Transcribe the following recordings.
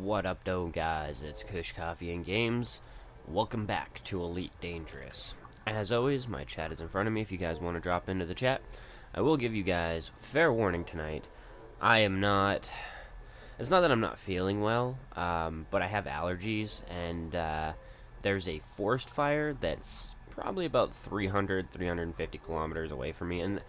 What up, though, guys? It's Kush Coffee and Games. Welcome back to Elite Dangerous. As always, my chat is in front of me if you guys want to drop into the chat. I will give you guys fair warning tonight. I am not... It's not that I'm not feeling well, but I have allergies, and there's a forest fire that's probably about 350 kilometers away from me. And,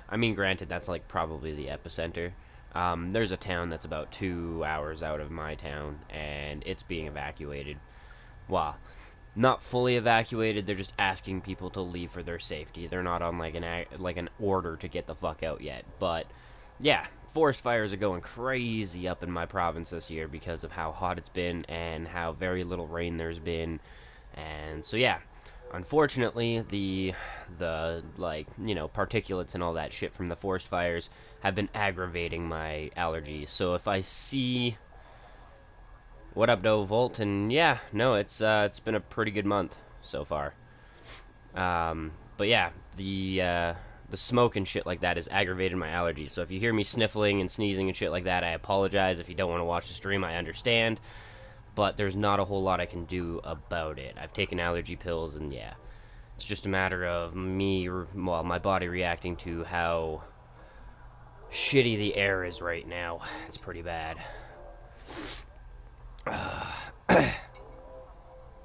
I mean, granted, that's like probably the epicenter. There's a town that's about 2 hours out of my town, and it's being evacuated. Well, not fully evacuated. They're just asking people to leave for their safety. They're not on like an order to get the fuck out yet. But yeah, forest fires are going crazy up in my province this year because of how hot it's been and how very little rain there's been. And so yeah, unfortunately, the like, you know, particulates and all that shit from the forest fires have been aggravating my allergies. So if I see... What up, though, Volt? And yeah, no, it's been a pretty good month so far. But yeah, the smoke and shit like that has aggravated my allergies. So if you hear me sniffling and sneezing and shit like that, I apologize. If you don't want to watch the stream, I understand. But there's not a whole lot I can do about it. I've taken allergy pills, and yeah, it's just a matter of me, well, my body reacting to how shitty the air is right now. It's pretty bad.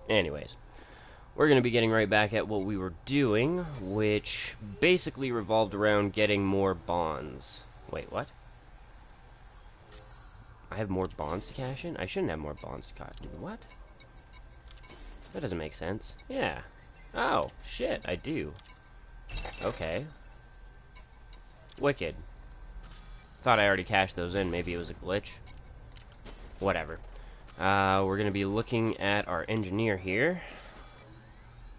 Anyways, we're going to be getting right back at what we were doing, which basically revolved around getting more bonds. Wait, what? I have more bonds to cash in? I shouldn't have more bonds to cash in. What? That doesn't make sense. Yeah. Oh, shit, I do. Okay. Wicked. Thought I already cashed those in. Maybe it was a glitch. Whatever. We're going to be looking at our engineer here.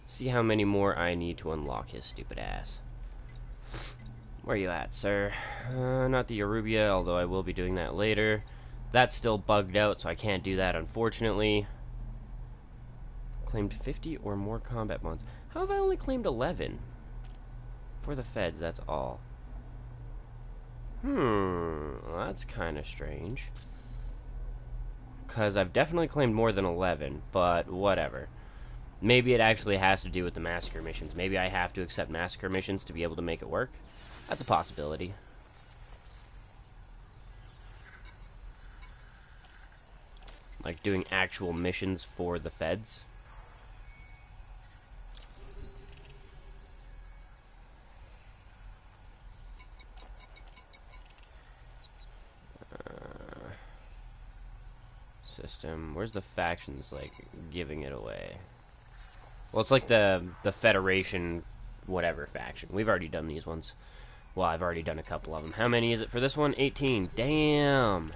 See how many more I need to unlock his stupid ass. Where are you at, sir? Not the Arubia, although I will be doing that later. That's still bugged out, so I can't do that, unfortunately. Claimed 50 or more combat bonds. How have I only claimed 11? For the feds, that's all. Well, that's kind of strange. Because I've definitely claimed more than 11, but whatever. Maybe it actually has to do with the massacre missions. Maybe I have to accept massacre missions to be able to make it work. That's a possibility. Like doing actual missions for the feds. System. Where's the factions, like, giving it away? Well, it's like the Federation whatever faction. We've already done these ones. Well, I've already done a couple of them. How many is it for this one? 18. Damn!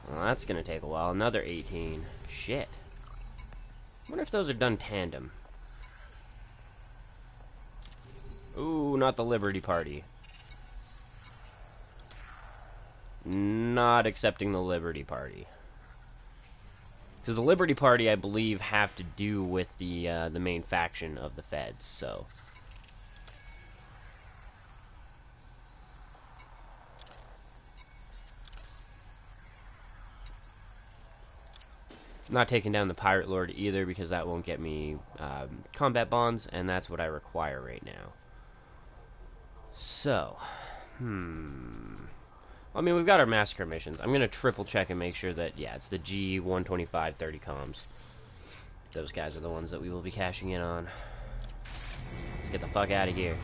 Well, that's gonna take a while. Another 18. Shit. I wonder if those are done tandem. Ooh, not the Liberty Party. Not accepting the Liberty Party. Because the Liberty Party, I believe, have to do with the main faction of the feds, so... Not taking down the Pirate Lord either, because that won't get me combat bonds, and that's what I require right now. So, I mean, we've got our massacre missions. I'm going to triple check and make sure that, yeah, it's the G125 30 comms. Those guys are the ones that we will be cashing in on. Let's get the fuck out of here.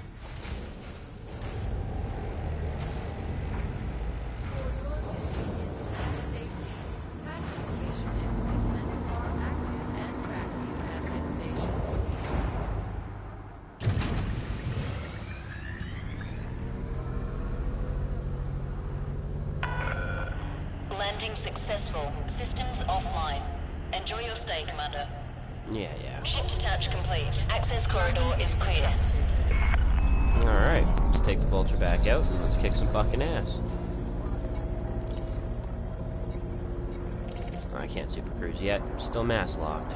Successful. Systems offline. Enjoy your stay, Commander. Yeah. Ship detach complete. Access corridor is clear. Alright, let's take the vulture back out and let's kick some fucking ass. I can't super cruise yet. I'm still mass locked.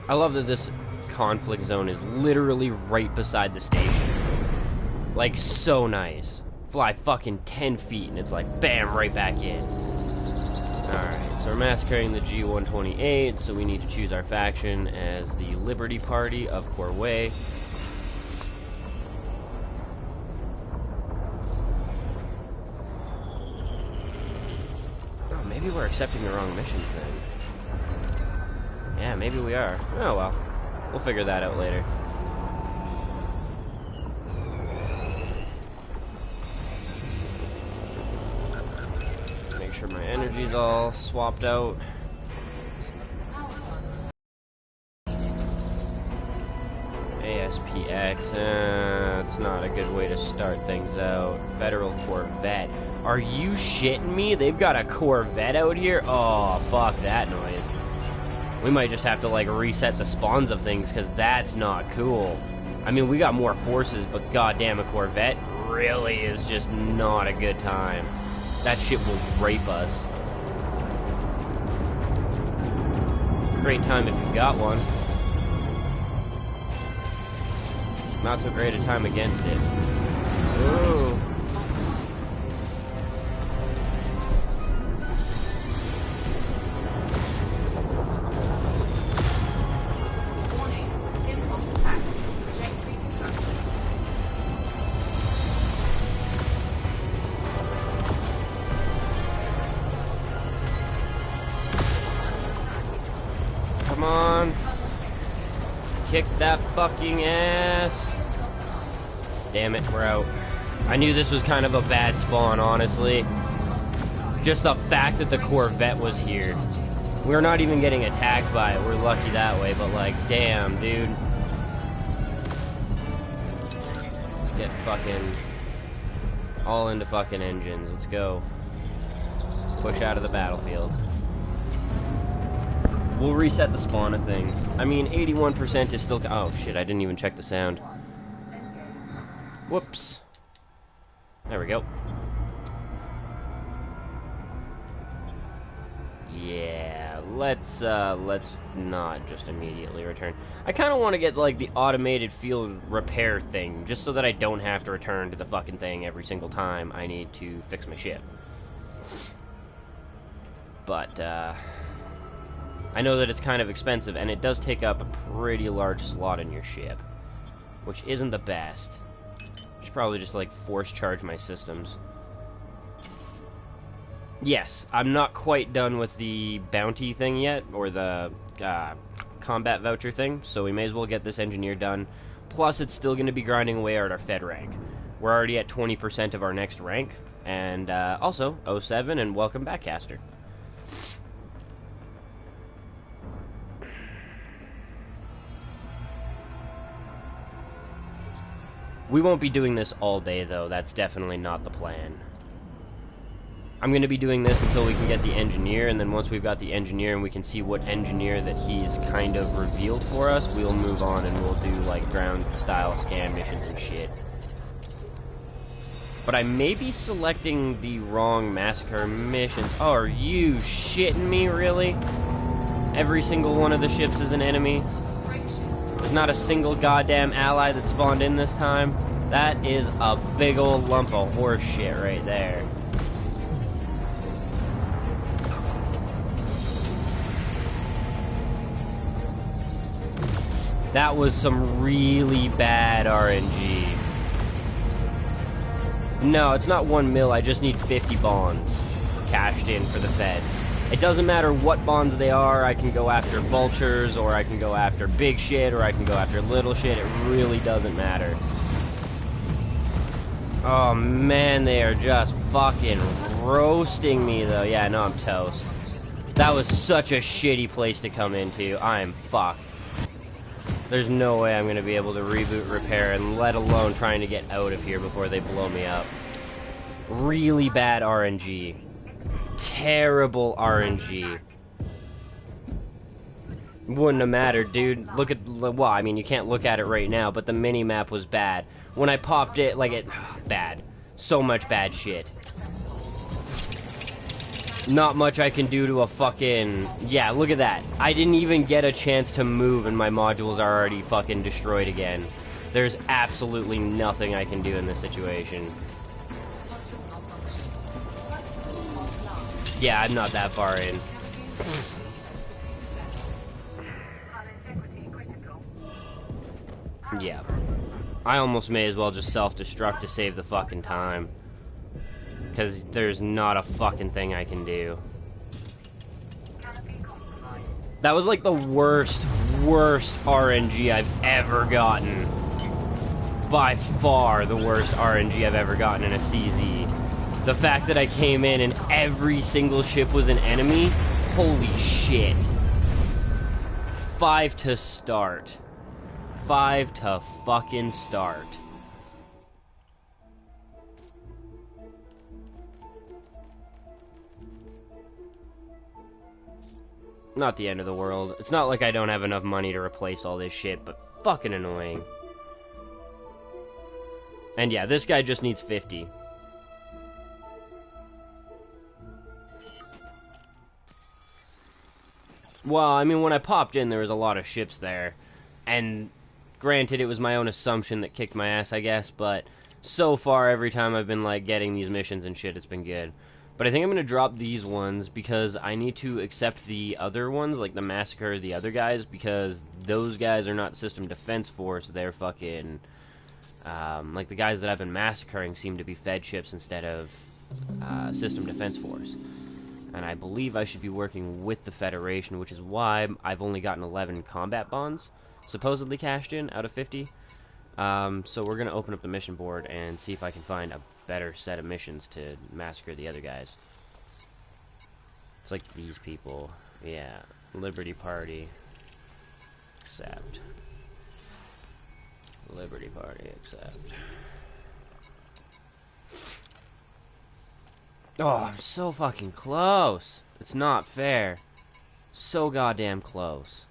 I love that this conflict zone is literally right beside the station. Like, so nice. Fly fucking 10 feet and it's like, bam, right back in. Alright, so we're massacring the G-128, so we need to choose our faction as the Liberty Party of Corway. Oh, maybe we're accepting the wrong missions then. Yeah, maybe we are. Oh well. We'll figure that out later. Make sure my energy's all swapped out. ASPX, it's not a good way to start things out. Federal Corvette. Are you shitting me? They've got a Corvette out here? Oh, fuck that noise. We might just have to, like, reset the spawns of things, because that's not cool. I mean, we got more forces, but goddamn, a Corvette really is just not a good time. That shit will rape us. Great time if you've got one. Not so great a time against it. Ooh. Come on. Kick that fucking ass. Damn it, we're out. I knew this was kind of a bad spawn, honestly. Just the fact that the Corvette was here. We're not even getting attacked by it. We're lucky that way, but like, damn, dude. Let's get fucking all into fucking engines. Let's go. Push out of the battlefield. We'll reset the spawn of things. I mean, 81% is still... Oh, shit, I didn't even check the sound. Whoops. There we go. Yeah, let's not just immediately return. I kind of want to get, like, the automated field repair thing, just so that I don't have to return to the fucking thing every single time I need to fix my ship. But, I know that it's kind of expensive, and it does take up a pretty large slot in your ship, which isn't the best. I should probably just, like, force charge my systems. Yes, I'm not quite done with the bounty thing yet, or the combat voucher thing, so we may as well get this engineer done. Plus, it's still going to be grinding away at our Fed rank. We're already at 20% of our next rank, and also, 07, and welcome back, Caster. We won't be doing this all day, though. That's definitely not the plan. I'm going to be doing this until we can get the engineer, and then once we've got the engineer and we can see what engineer that he's kind of revealed for us, we'll move on and we'll do, like, ground-style scan missions and shit. But I may be selecting the wrong massacre missions. Oh, are you shitting me, really? Every single one of the ships is an enemy? There's not a single goddamn ally that spawned in this time? That is a big old lump of horse shit right there. That was some really bad RNG. No, it's not 1 mil, I just need 50 bonds cashed in for the feds. It doesn't matter what bonds they are. I can go after vultures, or I can go after big shit, or I can go after little shit. It really doesn't matter. Oh man, they are just fucking roasting me though. Yeah, no, I'm toast. That was such a shitty place to come into. I am fucked. There's no way I'm going to be able to reboot, repair, and let alone trying to get out of here before they blow me up. Really bad RNG. Terrible RNG. Wouldn't have mattered, dude. Look at... Well, I mean, you can't look at it right now, but the mini-map was bad. When I popped it, like, it... Bad. So much bad shit. Not much I can do to a fucking... Yeah, look at that. I didn't even get a chance to move and my modules are already fucking destroyed again. There's absolutely nothing I can do in this situation. Yeah, I'm not that far in. Yeah. I almost may as well just self-destruct to save the fucking time. Because there's not a fucking thing I can do. That was like the worst RNG I've ever gotten. By far the worst RNG I've ever gotten in a CZ. The fact that I came in and every single ship was an enemy, holy shit. 5 to start. 5 to fucking start. Not the end of the world. It's not like I don't have enough money to replace all this shit, but fucking annoying. And yeah, this guy just needs 50. Well, I mean, when I popped in, there was a lot of ships there. And granted, it was my own assumption that kicked my ass, I guess, but so far, every time I've been, like, getting these missions and shit, it's been good. But I think I'm going to drop these ones because I need to accept the other ones, like the massacre the other guys, because those guys are not System Defense Force, they're fucking... like, the guys that I've been massacring seem to be Fed ships instead of System Defense Force. And I believe I should be working with the Federation, which is why I've only gotten 11 combat bonds, supposedly cashed in, out of 50. So we're going to open up the mission board and see if I can find a better set of missions to massacre the other guys. It's like these people. Yeah. Liberty Party. Accept. Liberty Party, accept. Oh, I'm so fucking close. It's not fair. So goddamn close.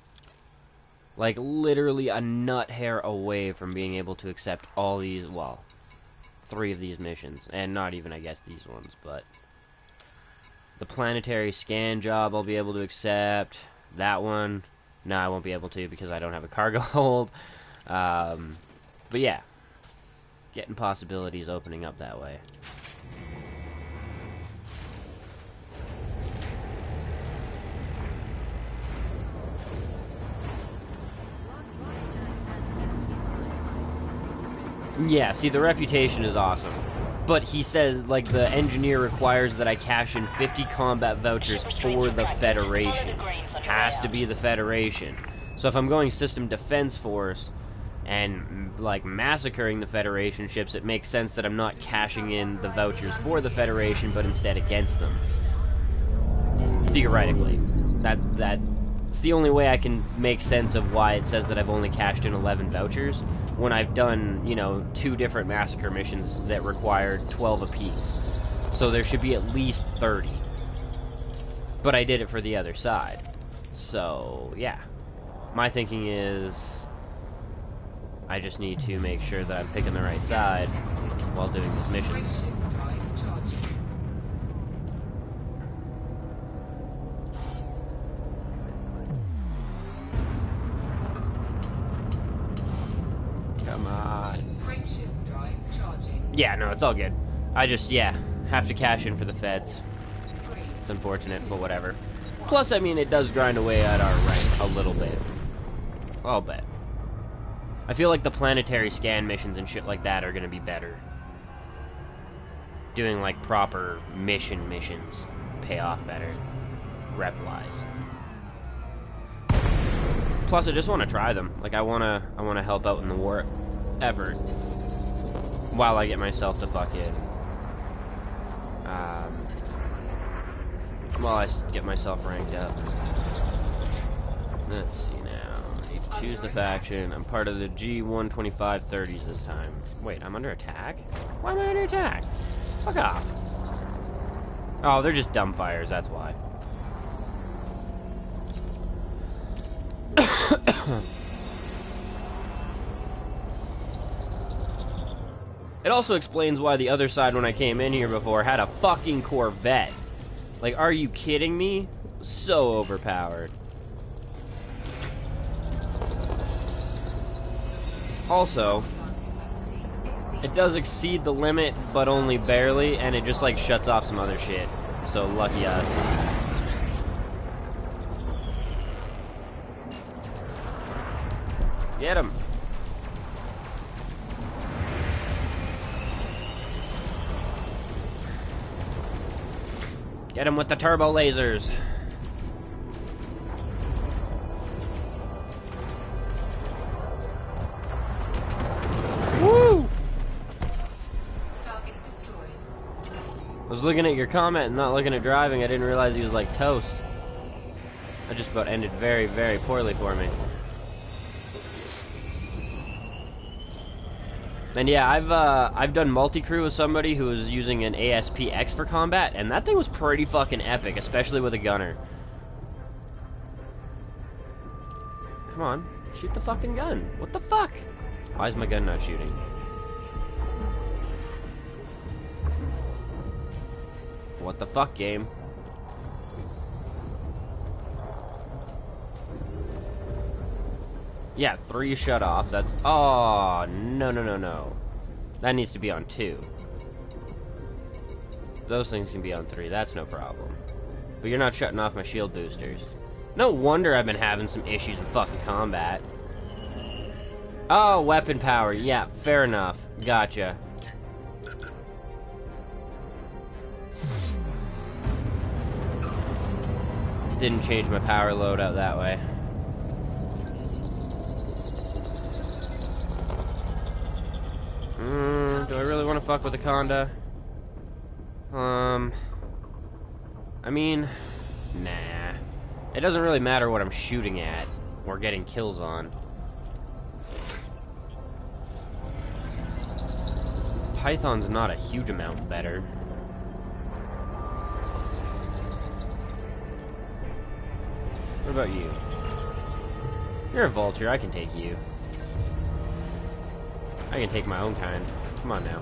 Like, literally a nut hair away from being able to accept all these, well, 3 of these missions. And not even, I guess, these ones, but... The planetary scan job I'll be able to accept. That one, no, I won't be able to because I don't have a cargo hold. But yeah. Getting possibilities opening up that way. Yeah, see, the reputation is awesome. But he says, like, the engineer requires that I cash in 50 combat vouchers for the Federation. Has to be the Federation. So if I'm going System Defense Force and, like, massacring the Federation ships, it makes sense that I'm not cashing in the vouchers for the Federation, but instead against them. Theoretically. That's the only way I can make sense of why it says that I've only cashed in 11 vouchers, when I've done, you know, 2 different massacre missions that required 12 apiece. So there should be at least 30. But I did it for the other side. So, yeah. My thinking is... I just need to make sure that I'm picking the right side while doing these missions. Come on. Yeah, no, it's all good. I just, yeah, have to cash in for the feds. It's unfortunate, but whatever. Plus, I mean, it does grind away at our rank a little bit. I'll bet. I feel like the planetary scan missions and shit like that are gonna be better. Doing, like, proper missions pay off better. Rep-wise. Plus, I just want to try them. Like, I wanna help out in the war effort while I get myself to fucking while I get myself ranked up. Let's see now. I need to choose the faction. I'm part of the G12530s this time. Wait, I'm under attack? Why am I under attack? Fuck off. Oh, they're just dumbfires, that's why. It also explains why the other side, when I came in here before, had a fucking Corvette. Like, are you kidding me? So overpowered. Also, it does exceed the limit, but only barely, and it just, like, shuts off some other shit. So, lucky us. Get him. Get him with the turbo lasers. Woo! Target destroyed. I was looking at your comment and not looking at driving. I didn't realize he was like toast. That just about ended very, very poorly for me. And yeah, I've done multi-crew with somebody who was using an ASPX for combat, and that thing was pretty fucking epic, especially with a gunner. Come on, shoot the fucking gun. What the fuck? Why is my gun not shooting? What the fuck, game? Yeah, 3 shut off. That's... Oh, no, no, no, no. That needs to be on 2. Those things can be on 3. That's no problem. But you're not shutting off my shield boosters. No wonder I've been having some issues with fucking combat. Oh, weapon power. Yeah, fair enough. Gotcha. Didn't change my power loadout that way. Do I really want to fuck with the Conda? I mean, nah. It doesn't really matter what I'm shooting at or getting kills on. Python's not a huge amount better. What about you? You're a vulture, I can take you. I can take my own kind. Come on now.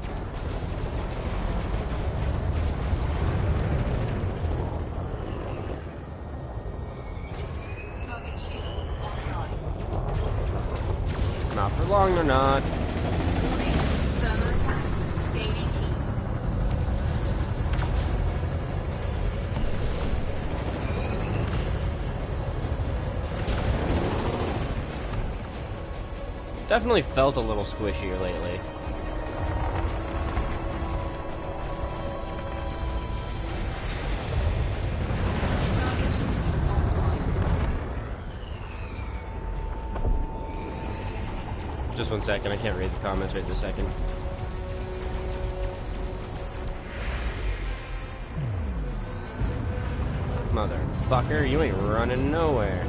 Target shields online. Not for long, they're not. Warning. Thermal attack. Gaining heat. Definitely felt a little squishier lately. Target shields offline. Just 1 second, I can't read the comments right this second. Motherfucker, you ain't running nowhere.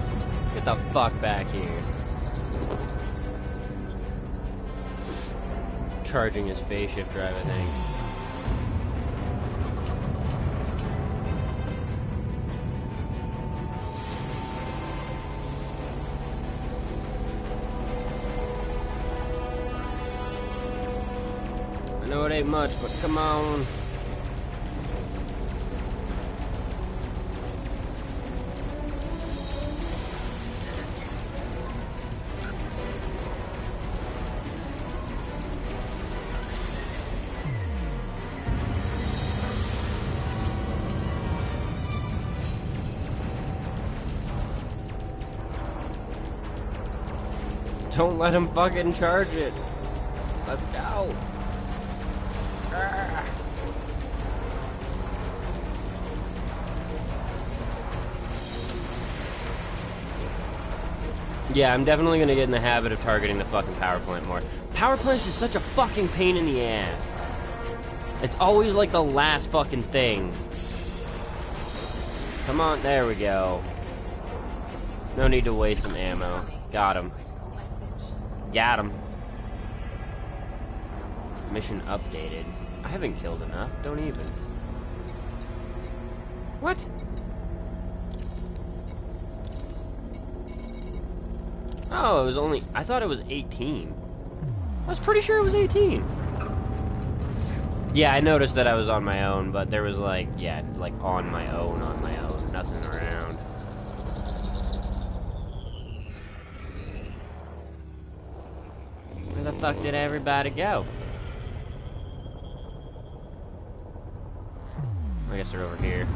Get the fuck back here. Charging his phase shift drive, I think. I know it ain't much, but come on. Don't let him fucking charge it. Let's go. Ah. Yeah, I'm definitely gonna get in the habit of targeting the fucking power plant more. Power plants is such a fucking pain in the ass. It's always like the last fucking thing. Come on, there we go. No need to waste some ammo. Got him. Critical message. Got him. Mission updated. I haven't killed enough. Don't even. What? Oh, it was only... I thought it was 18. I was pretty sure it was 18. Yeah, I noticed that I was on my own, but there was like, yeah, like on my own, nothing around. Where the fuck did everybody go? I guess they're over here.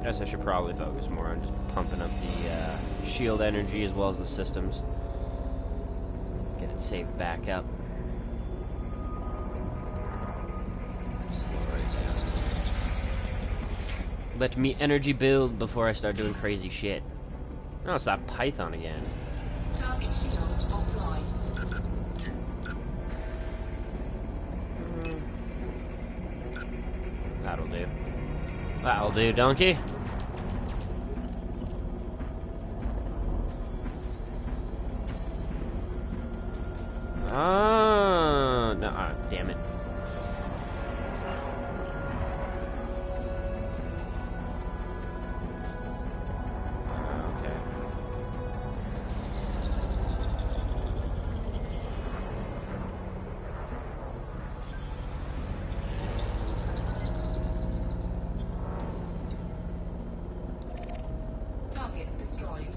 Guess I should probably focus more on just pumping up the shield energy as well as the systems. Get it saved back up. Slow right down. Let me energy build before I start doing crazy shit. Oh, it's that python again. Target shields offline. That'll do. That'll do, donkey. Ah, no, damn it. Okay. Target destroyed.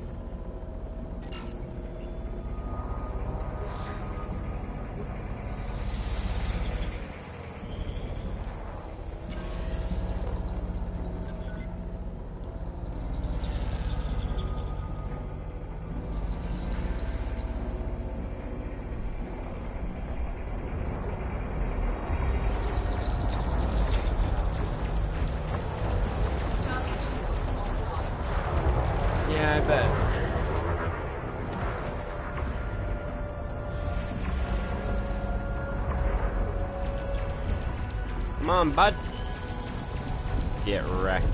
Target shields offline. Yeah, I bet. Come on, bud. Get wrecked.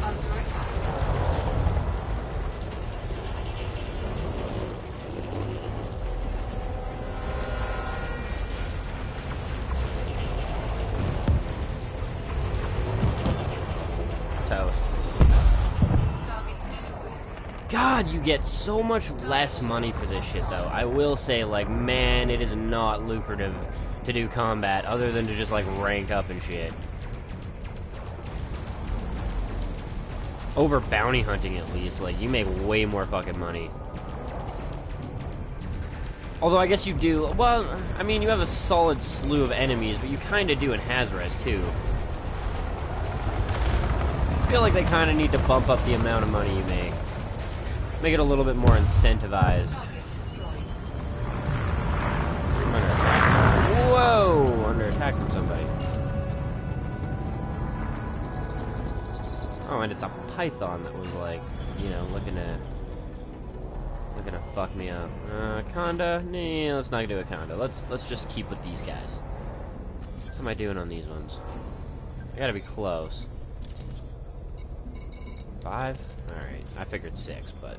Under attack. Toast. Target destroyed. God, you get so much less money for this shit, though. I will say, like, man, it is not lucrative to do combat other than to just, like, rank up and shit. Over bounty hunting, at least. Like, you make way more fucking money. Although, I guess you do... Well, I mean, you have a solid slew of enemies, but you kind of do in Hazres, too. I feel like they kind of need to bump up the amount of money you make. Make it a little bit more incentivized. Target destroyed. I'm under attack. Whoa! Under attack from somebody. Oh, and it's a python that was like, you know, looking to fuck me up. Conda? Nah, let's not do a Conda. Let's just keep with these guys. How am I doing on these ones? I gotta be close. 5? Alright, I figured 6, but...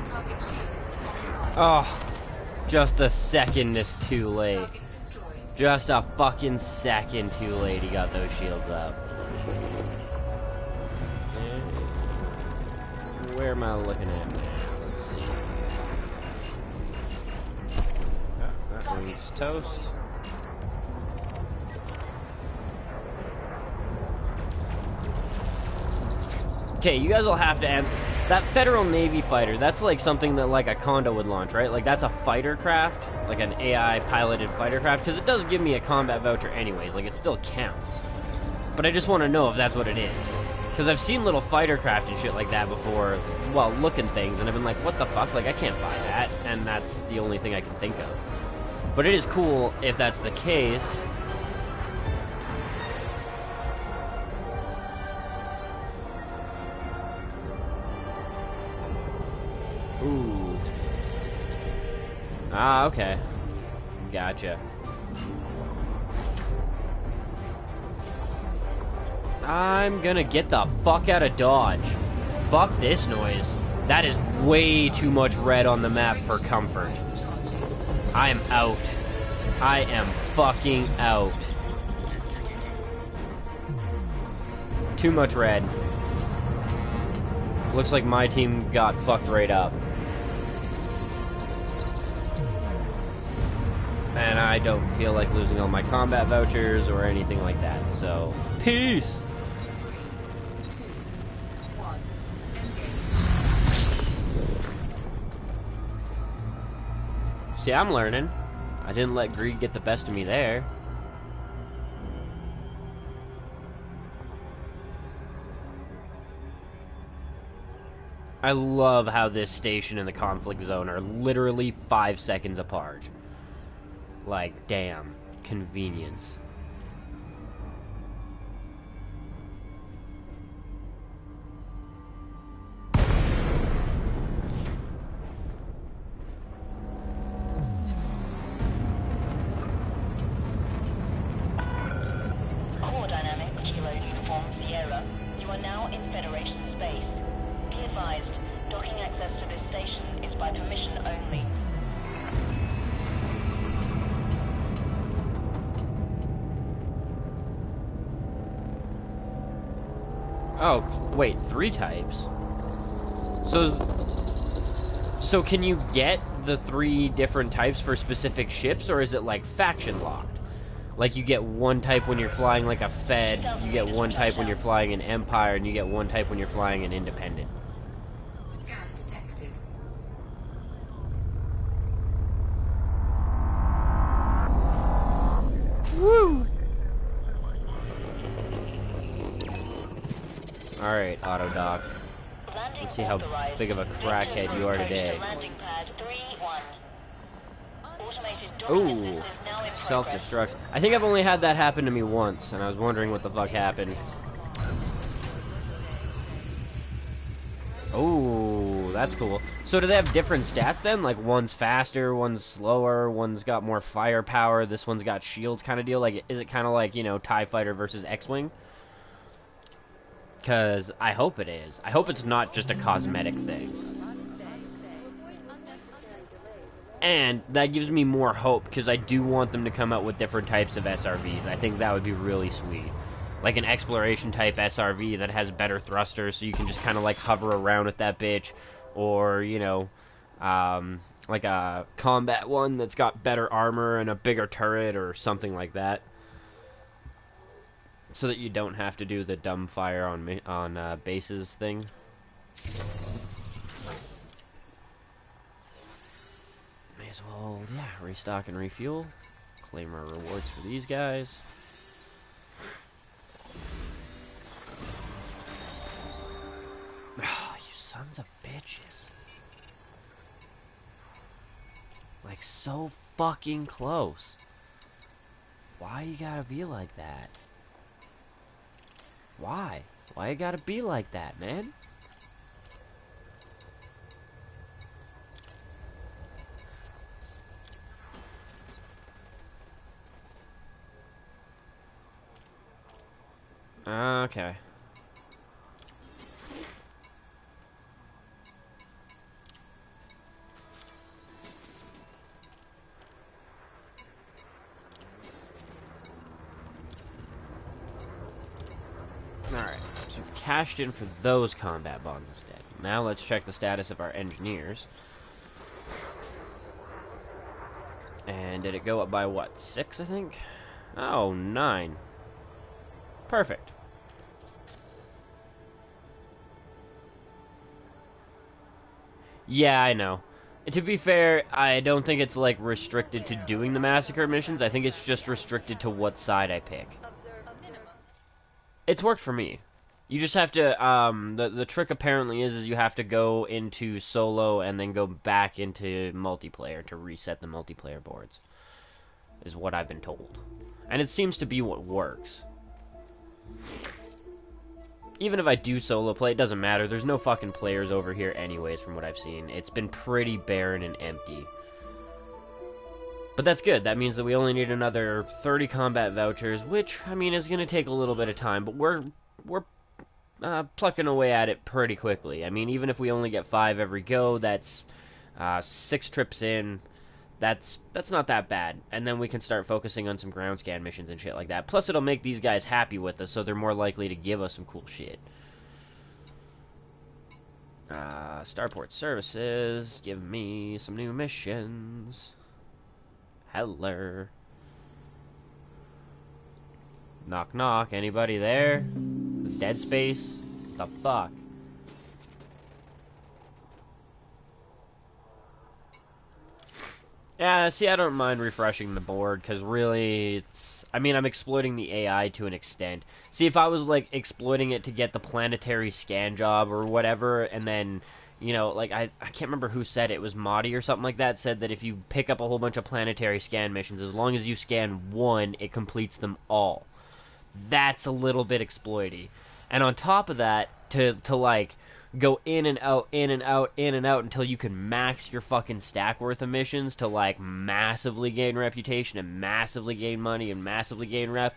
Target shields online. Oh, just a second is too late. Target destroyed. Just a fucking second too late he got those shields up. Where am I looking at now? Let's see. Oh, that Target one's destroyed. toast. Okay, you guys will have to add... That Federal Navy fighter, that's like something that like a Conda would launch, right? Like that's a fighter craft, like an AI piloted fighter craft, because it does give me a combat voucher anyways, like it still counts. But I just want to know if that's what it is. Because I've seen little fighter craft and shit like that before, well, looking things, and I've been like, what the fuck? Like, I can't buy that, and that's the only thing I can think of. But it is cool if that's the case. Ah, okay. Gotcha. I'm gonna get the fuck out of Dodge. Fuck this noise. That is way too much red on the map for comfort. I am out. I am fucking out. Too much red. Looks like my team got fucked right up. And I don't feel like losing all my combat vouchers or anything like that, so... Peace! 3, 2, 1, engage. See, I'm learning. I didn't let greed get the best of me there. I love how this station and the conflict zone are literally 5 seconds apart. Like, damn. Convenience. Core Dynamics Kilo Uniform Sierra, you are now in Federation space. Be advised, docking access to this station is by permission only. Oh, wait, 3 types? So can you get the 3 different types for specific ships, or is it like faction locked? Like you get one type when you're flying like a Fed, you get one type when you're flying an Empire, and you get one type when you're flying an Independent. Scan detected. Woo! Alright, Auto Doc. Landing Let's see how authorized. big of a crackhead you are today. Landing pad 3-1. Automated docking Ooh, assist is now in progress. self-destructs. I think I've only had that happen to me once, and I was wondering what the fuck happened. Oh, that's cool. So do they have different stats then? Like one's faster, one's slower, one's got more firepower, this one's got shields kind of deal? Like, is it kind of like, you know, TIE Fighter versus X-Wing? Because I hope it is. I hope it's not just a cosmetic thing. And that gives me more hope, because I do want them to come out with different types of SRVs. I think that would be really sweet. Like an exploration type SRV that has better thrusters, so you can just kind of like hover around with that bitch. Or, you know, like a combat one that's got better armor and a bigger turret or something like that. So that you don't have to do the dumb fire on bases thing. May as well, yeah, restock and refuel. Claim our rewards for these guys. Oh, you sons of bitches. Like, so fucking close. Why you gotta be like that? Why? Why you gotta be like that, man? Okay. Alright, so we've cashed in for those combat bonds instead. Now let's check the status of our engineers. And did it go up by what, 6, I think? Oh, 9. Perfect. Yeah, I know. To be fair, I don't think it's, like, restricted to doing the massacre missions. I think it's just restricted to what side I pick. It's worked for me. You just have to, the trick apparently is you have to go into solo and then go back into multiplayer to reset the multiplayer boards. Is what I've been told. And it seems to be what works. Even if I do solo play, it doesn't matter. There's no fucking players over here anyways, from what I've seen. It's been pretty barren and empty. But that's good. That means that we only need another 30 combat vouchers, which, I mean, is going to take a little bit of time, but we're plucking away at it pretty quickly. I mean, even if we only get 5 every go, that's 6 trips in. That's not that bad. And then we can start focusing on some ground scan missions and shit like that. Plus, it'll make these guys happy with us, so they're more likely to give us some cool shit. Starport Services, give me some new missions. Hello. Knock knock, anybody there? Dead space? The fuck? Yeah, see, I don't mind refreshing the board, because really, it's... I mean, I'm exploiting the AI to an extent. See, if I was, like, exploiting it to get the planetary scan job or whatever, and then, you know, like, I can't remember who said it. It was Madi or something like that, said that if you pick up a whole bunch of planetary scan missions, as long as you scan one, it completes them all. That's a little bit exploity. And on top of that, to like... go in and out, in and out, in and out until you can max your fucking stack worth of missions to, like, massively gain reputation and massively gain money and massively gain rep.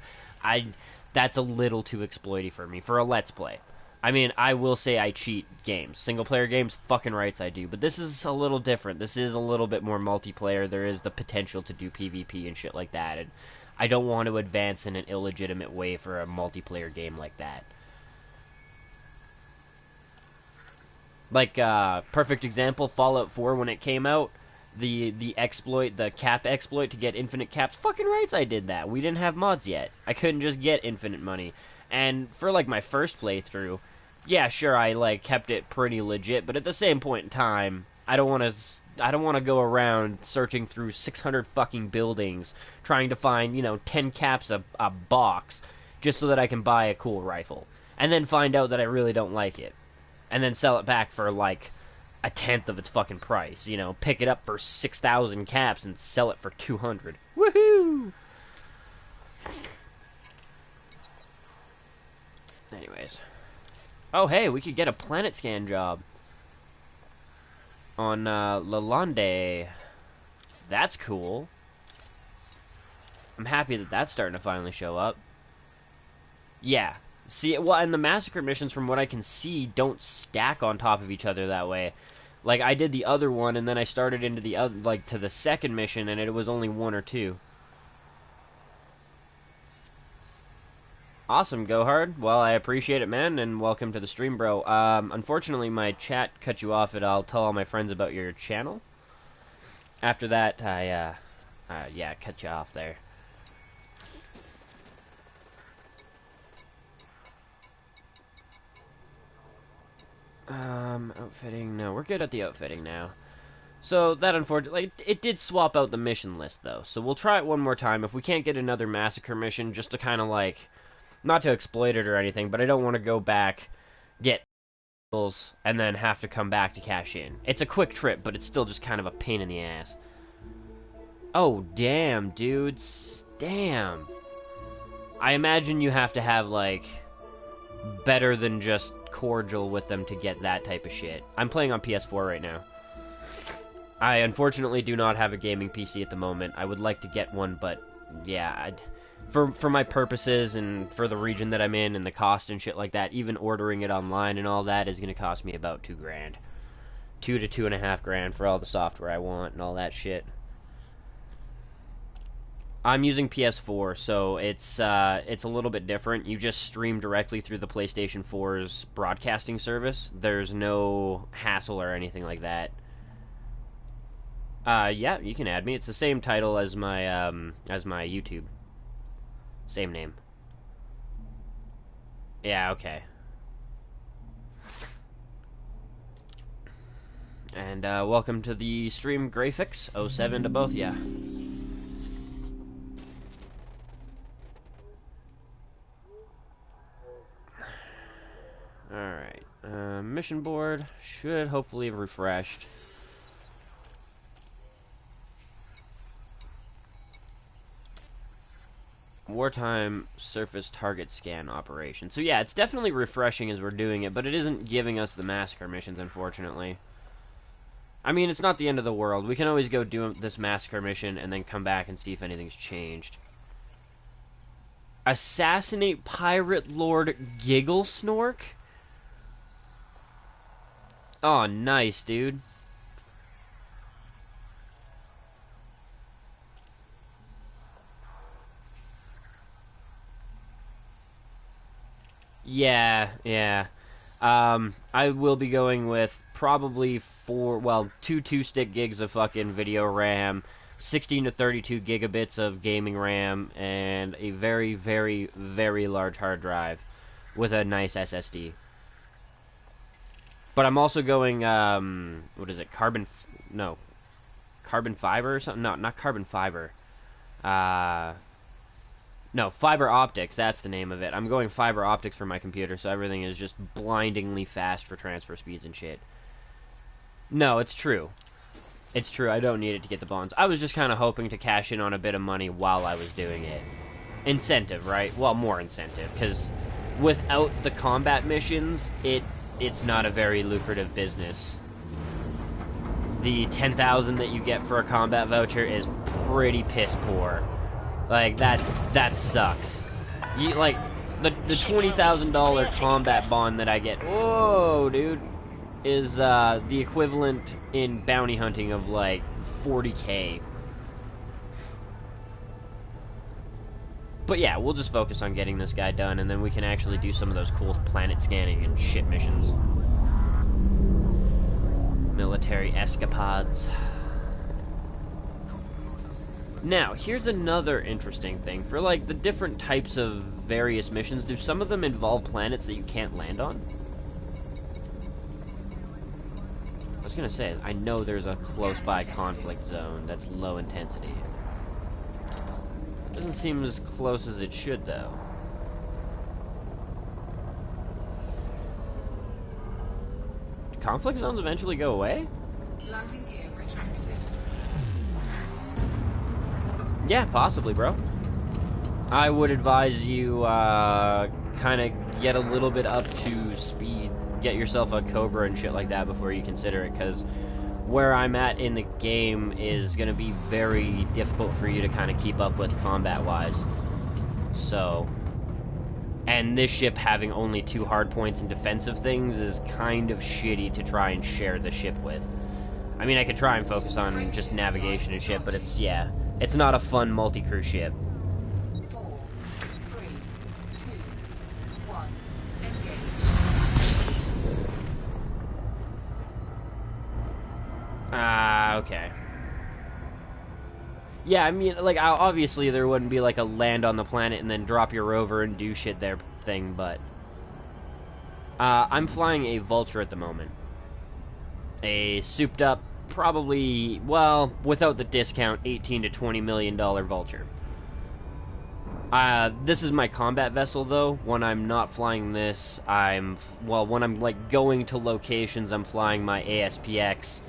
That's a little too exploity for me, for a Let's Play. I mean, I will say I cheat games. Single-player games, fucking rights I do. But this is a little different. This is a little bit more multiplayer. There is the potential to do PvP and shit like that. And I don't want to advance in an illegitimate way for a multiplayer game like that. Like, perfect example, Fallout 4, when it came out, the exploit, the cap exploit to get infinite caps, fucking rights I did that. We didn't have mods yet. I couldn't just get infinite money. And for, like, my first playthrough, yeah, sure, I, like, kept it pretty legit, but at the same point in time, I don't want to go around searching through 600 fucking buildings, trying to find, you know, 10 caps a box, just so that I can buy a cool rifle. And then find out that I really don't like it. And then sell it back for, like, 1/10 of its fucking price. You know, pick it up for 6,000 caps and sell it for 200. Woohoo! Anyways. Oh, hey, we could get a planet scan job. On, Lalande. That's cool. I'm happy that that's starting to finally show up. Yeah. See, well, and the massacre missions, from what I can see, don't stack on top of each other that way. Like, I did the other one, and then I started into the other, like, to the second mission, and it was only 1 or 2. Awesome, Go Hard. Well, I appreciate it, man, and welcome to the stream, bro. Unfortunately, my chat cut you off, and I'll tell all my friends about your channel. After that, yeah, cut you off there. Outfitting, no, we're good at the outfitting now. So, that unfortunately, it did swap out the mission list, though. So we'll try it one more time. If we can't get another massacre mission, just to kind of, like, not to exploit it or anything, but I don't want to go back, get and then have to come back to cash in. It's a quick trip, but it's still just kind of a pain in the ass. Oh, damn, dudes. Damn. I imagine you have to have, like, better than just cordial with them to get that type of shit. I'm playing on PS4 right now. I unfortunately do not have a gaming PC at the moment. I would like to get one, but yeah, for my purposes and for the region that I'm in and the cost and shit like that, even ordering it online and all that is going to cost me about $2 grand. $2 to $2.5 grand for all the software I want and all that shit. I'm using PS4, so it's a little bit different. You just stream directly through the PlayStation 4's broadcasting service. There's no hassle or anything like that. Yeah, you can add me. It's the same title as my YouTube. Same name. Yeah, okay. And, welcome to the stream, Graphics. 07 to both, yeah. Alright, mission board should hopefully have refreshed. Wartime surface target scan operation. So yeah, it's definitely refreshing as we're doing it, but it isn't giving us the massacre missions, unfortunately. I mean, it's not the end of the world. We can always go do this massacre mission and then come back and see if anything's changed. Assassinate Pirate Lord Giggle Snork? Oh, nice, dude. Yeah. I will be going with probably two 2-stick gigs of fucking video RAM, 16 to 32 gigabits of gaming RAM, and a very, very, very large hard drive with a nice SSD. But I'm also going, what is it, carbon fiber or something? No, not carbon fiber. No, fiber optics, that's the name of it. I'm going fiber optics for my computer, so everything is just blindingly fast for transfer speeds and shit. No, it's true. It's true, I don't need it to get the bonds. I was just kind of hoping to cash in on a bit of money while I was doing it. Incentive, right? Well, more incentive, because without the combat missions, it's not a very lucrative business. The 10,000 that you get for a combat voucher is pretty piss poor. Like, that sucks. You, like, the $20,000 combat bond that I get, whoa, dude, is, the equivalent in bounty hunting of, like, 40K. But yeah, we'll just focus on getting this guy done, and then we can actually do some of those cool planet scanning and shit missions. Military escapades. Now, here's another interesting thing. For, like, the different types of various missions, do some of them involve planets that you can't land on? I was gonna say, I know there's a close-by conflict zone that's low intensity. Doesn't seem as close as it should, though. Do conflict zones eventually go away? Landing gear retracted. Yeah, possibly, bro. I would advise you, kind of get a little bit up to speed, get yourself a Cobra and shit like that before you consider it, because where I'm at in the game is going to be very difficult for you to kind of keep up with combat-wise. So, and this ship having only 2 hard points and defensive things is kind of shitty to try and share the ship with. I mean, I could try and focus on just navigation and shit, but it's, yeah, it's not a fun multi-crew ship. 4, 3, 2, 1, engage. Okay. Yeah, I mean, like, obviously there wouldn't be, like, a land on the planet and then drop your rover and do shit there thing, but... I'm flying a Vulture at the moment. A souped-up, probably, well, without the discount, $18 to $20 million Vulture. This is my combat vessel, though. When I'm not flying this, when I'm, like, going to locations, I'm flying my ASPX.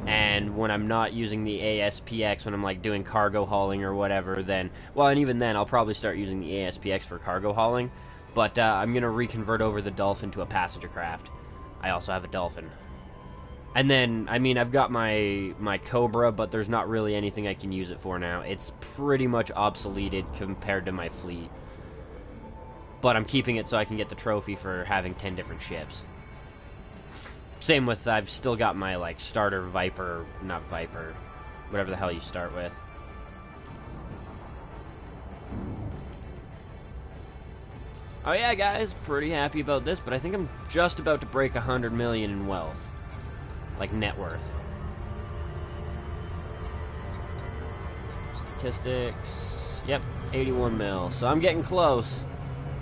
And when I'm not using the ASPX, when I'm, like, doing cargo hauling or whatever, then... Well, and even then, I'll probably start using the ASPX for cargo hauling. But, I'm gonna reconvert over the Dolphin to a passenger craft. I also have a Dolphin. And then, I mean, I've got my Cobra, but there's not really anything I can use it for now. It's pretty much obsoleted compared to my fleet. But I'm keeping it so I can get the trophy for having 10 different ships. Same with, I've still got my, like, starter Viper, not Viper, whatever the hell you start with. Oh yeah, guys, pretty happy about this, but I think I'm just about to break 100 million in wealth. Like, net worth. Statistics. Yep, 81 mil. So I'm getting close.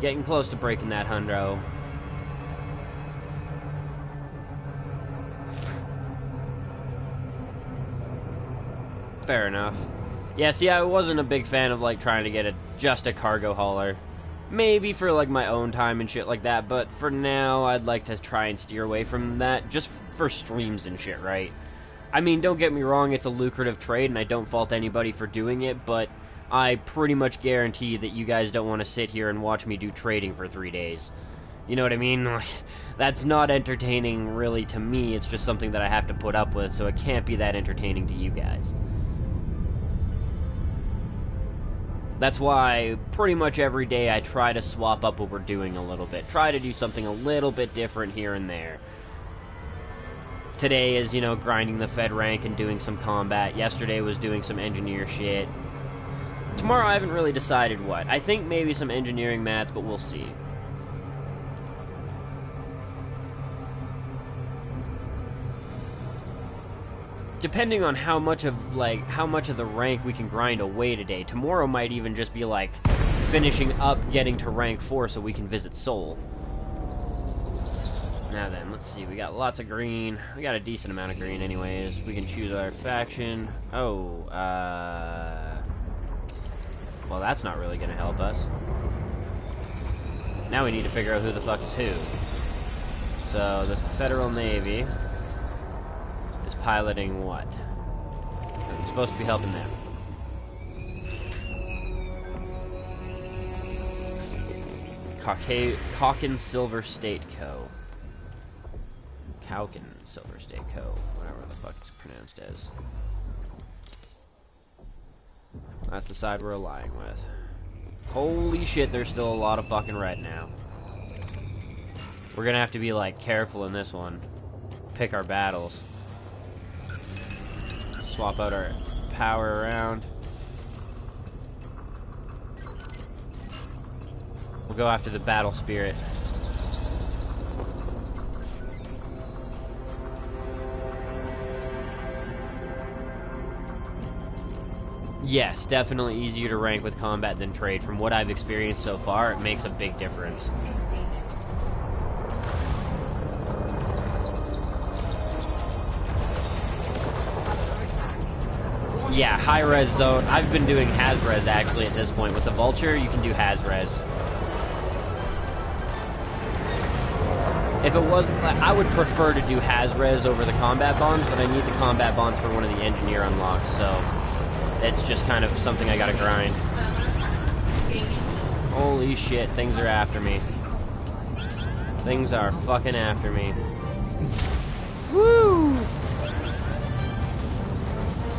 Getting close to breaking that hundo. Fair enough. Yeah, see, I wasn't a big fan of, like, trying to get just a cargo hauler. Maybe for, like, my own time and shit like that, but for now, I'd like to try and steer away from that, just for streams and shit, right? I mean, don't get me wrong, it's a lucrative trade, and I don't fault anybody for doing it, but I pretty much guarantee that you guys don't want to sit here and watch me do trading for 3 days. You know what I mean? Like, that's not entertaining really to me. It's just something that I have to put up with, so it can't be that entertaining to you guys. That's why pretty much every day I try to swap up what we're doing a little bit. Try to do something a little bit different here and there. Today is, you know, grinding the Fed rank and doing some combat. Yesterday was doing some engineer shit. Tomorrow I haven't really decided what. I think maybe some engineering mats, but we'll see. Depending on how much of the rank we can grind away today. Tomorrow might even just be like finishing up getting to rank 4 so we can visit Seoul. Now then, let's see. We got lots of green. We got a decent amount of green anyways. We can choose our faction. Oh, well, that's not really gonna help us. Now we need to figure out who the fuck is who. So, the Federal Navy is piloting what? I'm supposed to be helping them. Caucan Silver State Co. Caucan Silver State Co. Whatever the fuck it's pronounced as. That's the side we're allying with. Holy shit, there's still a lot of fucking red now. We're gonna have to be, like, careful in this one. Pick our battles. Swap out our power around. We'll go after the battle spirit. Yes, definitely easier to rank with combat than trade. From what I've experienced so far, it makes a big difference. Yeah, high-res zone. I've been doing has-res, actually, at this point. With the Vulture, you can do has-res. If it wasn't... I would prefer to do has-res over the combat bonds, but I need the combat bonds for one of the engineer unlocks, so... It's just kind of something I gotta grind. Holy shit, things are after me. Things are fucking after me. Woo!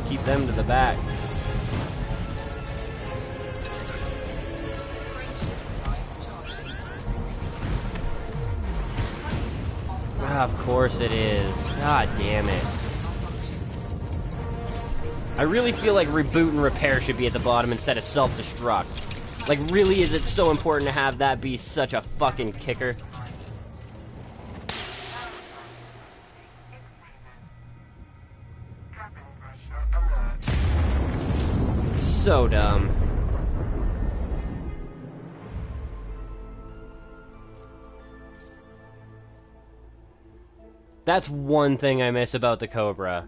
Keep them to the back. Ah, of course it is. God damn it. I really feel like reboot and repair should be at the bottom instead of self-destruct. Like, really, is it so important to have that be such a fucking kicker? So dumb. That's one thing I miss about the Cobra.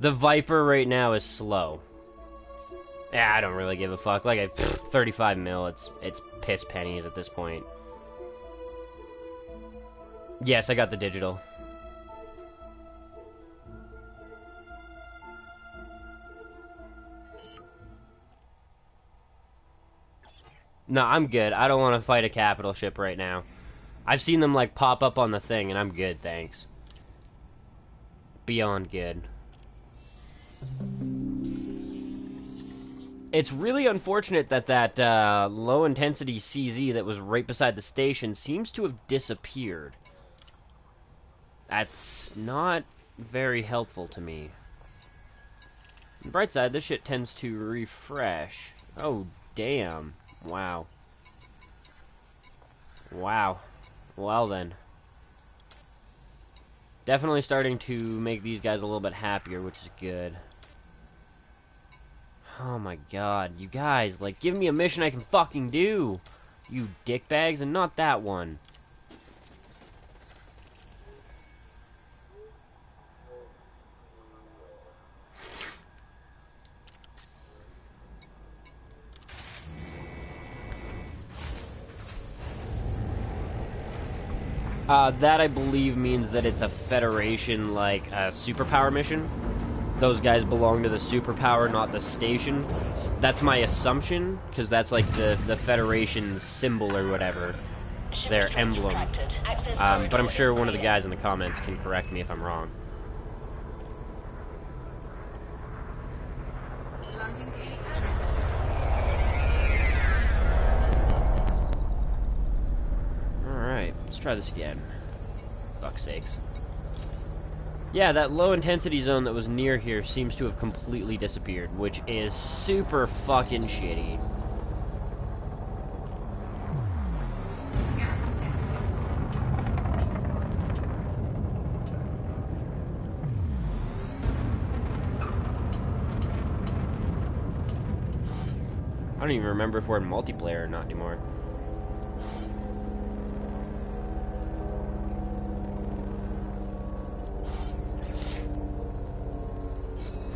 The Viper right now is slow. Yeah, I don't really give a fuck. Like, 35 mil, it's piss pennies at this point. Yes, I got the digital. No, I'm good. I don't want to fight a capital ship right now. I've seen them, like, pop up on the thing, and I'm good, thanks. Beyond good. It's really unfortunate that that low-intensity CZ that was right beside the station seems to have disappeared. That's not very helpful to me. On the bright side, this shit tends to refresh. Oh, damn. Wow. Wow. Well then. Definitely starting to make these guys a little bit happier, which is good. Oh my god, you guys, like, give me a mission I can fucking do! You dickbags, and not that one. That, I believe, means that it's a Federation, like, superpower mission. Those guys belong to the superpower, not the station. That's my assumption, because that's, like, the Federation's symbol or whatever. their emblem. Access But I'm corridor sure is one of the clear. guys in the comments can correct me if I'm wrong. Landing gear retracted. Alright, let's try this again. Fuck's sakes. Yeah, that low intensity zone that was near here seems to have completely disappeared, which is super fucking shitty. Scan detected. I don't even remember if we're in multiplayer or not anymore.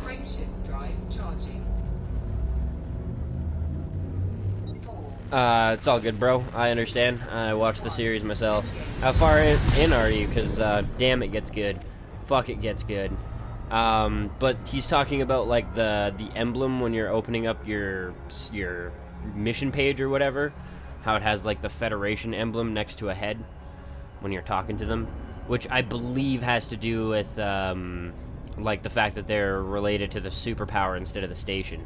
Frameshift drive charging. 4. It's all good, bro. I understand. I watched the series myself. How far in are you? Because, damn, it gets good. Fuck, it gets good. But he's talking about, like, the emblem when you're opening up your mission page or whatever. How it has, like, the Federation emblem next to a head when you're talking to them. Which I believe has to do with, like, the fact that they're related to the superpower instead of the station.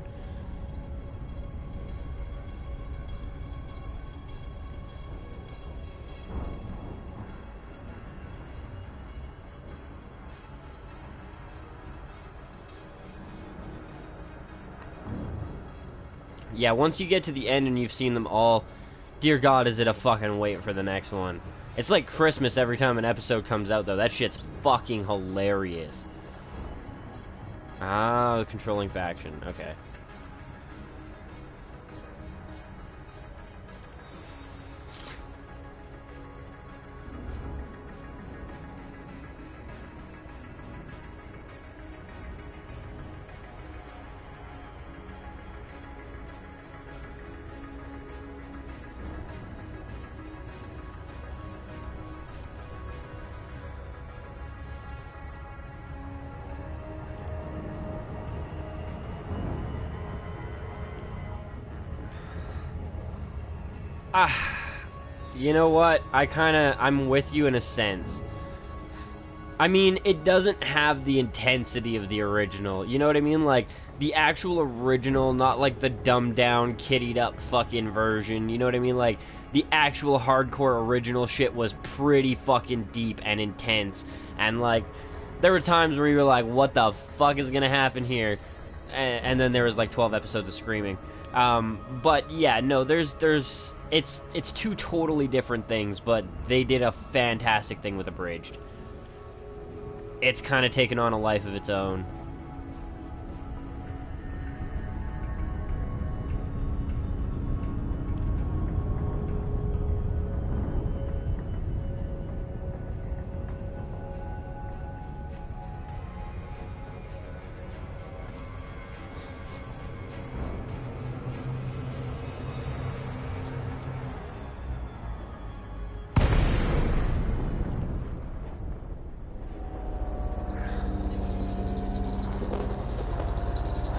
Yeah, once you get to the end and you've seen them all, dear God, is it a fucking wait for the next one. It's like Christmas every time an episode comes out, though. That shit's fucking hilarious. Ah, the controlling faction. Okay. You know what? I'm with you in a sense. I mean, it doesn't have the intensity of the original. You know what I mean? Like, the actual original, not like the dumbed down, kiddied up fucking version. You know what I mean? Like, the actual hardcore original shit was pretty fucking deep and intense. And, like, there were times where you were like, what the fuck is gonna happen here? And then there was like 12 episodes of screaming. But yeah, no, it's two totally different things, but they did a fantastic thing with Abridged. It's kind of taken on a life of its own.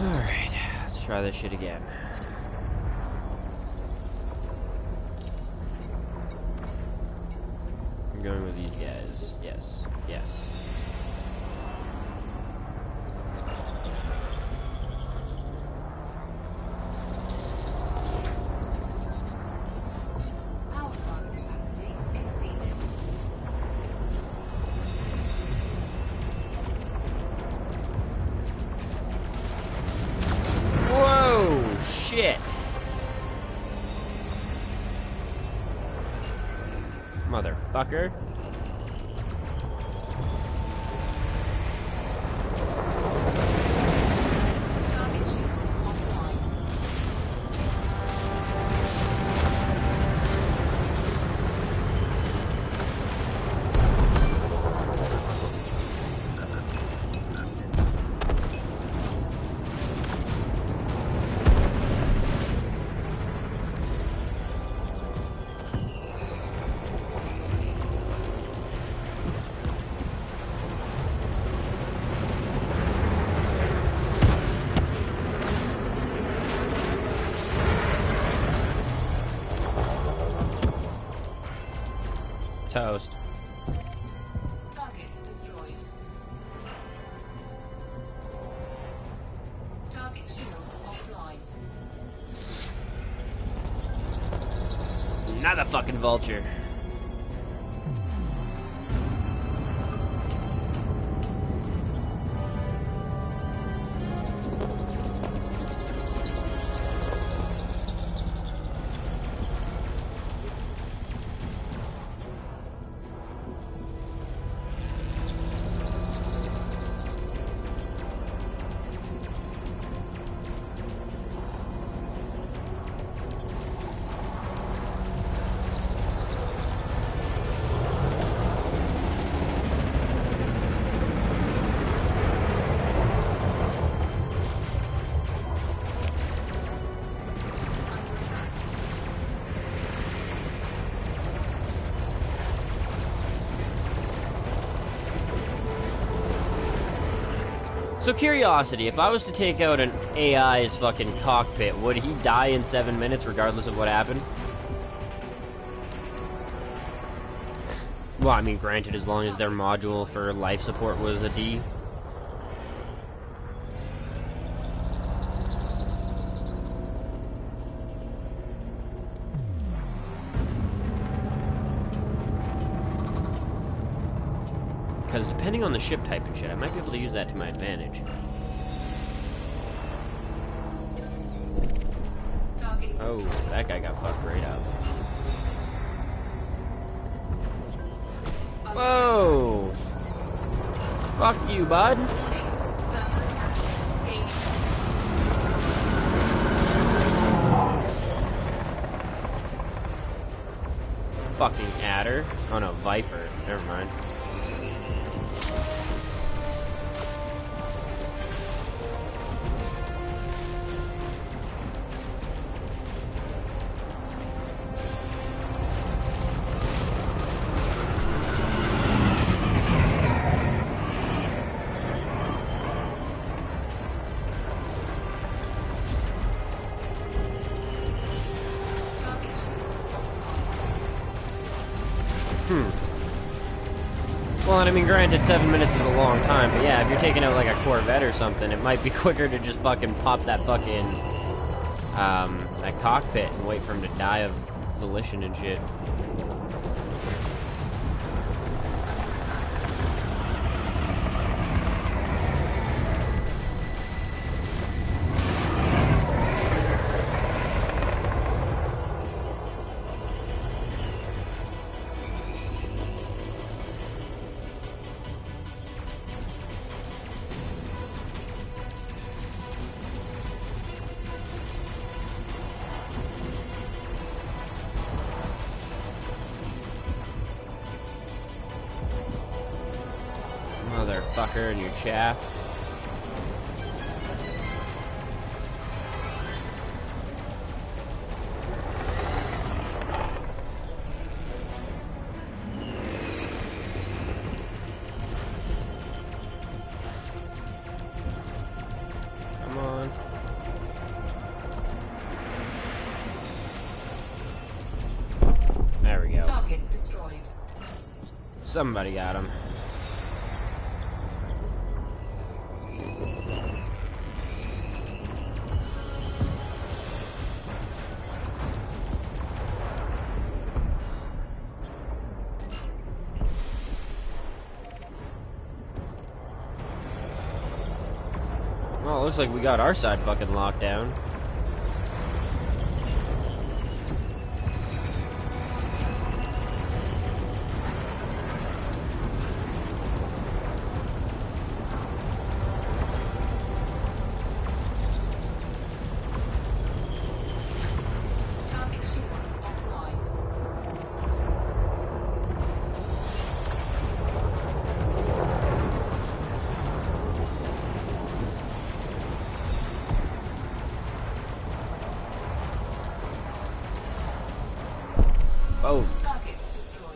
Alright, let's try this shit again. I'm going with these guys. Yes, yes. Power plant capacity exceeded. Whoa, shit. Motherfucker. Target shields offline. toast. Target destroyed. Target shields offline. Another fucking vulture. So curiosity, if I was to take out an AI's fucking cockpit, would he die in 7 minutes regardless of what happened? Well, I mean, granted, as long as their module for life support was a D. Because depending on the ship type and shit, I might be able to use that to my advantage. Target Oh, destroyed. that guy got fucked right up. Whoa! Fuck you, bud. Warning. Thermal attack. Gaining Fucking adder. Oh no, viper. Never mind. target shields offline. Well, and I mean, granted, 7 minutes is a long time, but yeah, if you're taking out like a Corvette or something, it might be quicker to just fucking pop that fucking, that cockpit and wait for him to die of volition and shit. Motherfucker and your chaff. Come on. There we go. Target destroyed. Somebody got him. Well, it looks like we got our side fucking locked down. Target shields offline. Oh, Target destroyed.